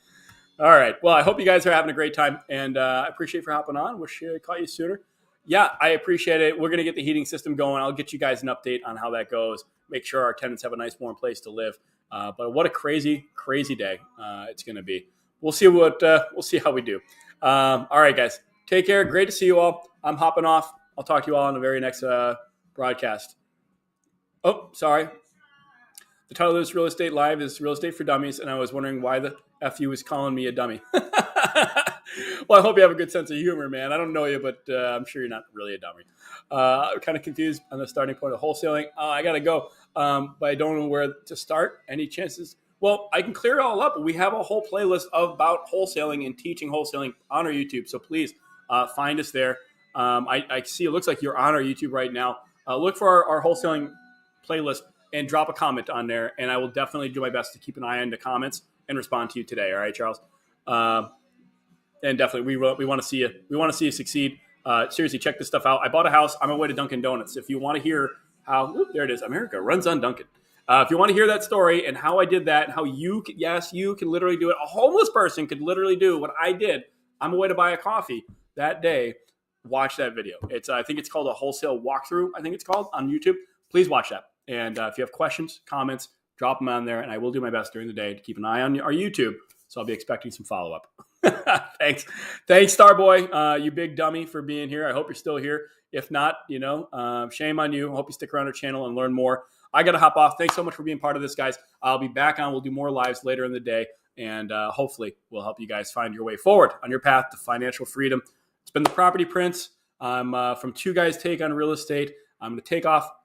All right. Well, I hope you guys are having a great time, and I appreciate you for hopping on. Wish I caught you sooner. Yeah, I appreciate it. We're going to get the heating system going. I'll get you guys an update on how that goes. Make sure our tenants have a nice, warm place to live. But what a crazy, crazy day it's going to be. We'll see how we do. All right, guys. Take care. Great to see you all. I'm hopping off. I'll talk to you all on the very next broadcast. Oh, sorry. The title of this Real Estate Live is Real Estate for Dummies, and I was wondering why the F you was calling me a dummy. Well, I hope you have a good sense of humor, man. I don't know you, but I'm sure you're not really a dummy. I'm kind of confused on the starting point of wholesaling. I got to go, but I don't know where to start. Any chances? Well, I can clear it all up. We have a whole playlist about wholesaling and teaching wholesaling on our YouTube, so please find us there. I see it looks like you're on our YouTube right now. Look for our wholesaling playlist and drop a comment on there, and I will definitely do my best to keep an eye on the comments and respond to you today. All right, Charles? And definitely, we want to see you. We want to see you succeed. Seriously, check this stuff out. I bought a house on my way to Dunkin' Donuts. If you want to hear how, there it is, America runs on Dunkin'. If you want to hear that story and how I did that, and how you can literally do it. A homeless person could literally do what I did on my way to buy a coffee that day. Watch that video. I think it's called a wholesale walkthrough. I think it's called on YouTube. Please watch that. And if you have questions, comments, drop them on there, and I will do my best during the day to keep an eye on our YouTube. So I'll be expecting some follow-up. Thanks, Starboy, you big dummy, for being here. I hope you're still here. If not, shame on you. I hope you stick around our channel and learn more. I got to hop off. Thanks so much for being part of this, guys. I'll be back on. We'll do more lives later in the day, and hopefully we'll help you guys find your way forward on your path to financial freedom. It's been the Property Prince. I'm from Two Guys Take on Real Estate. I'm going to take off.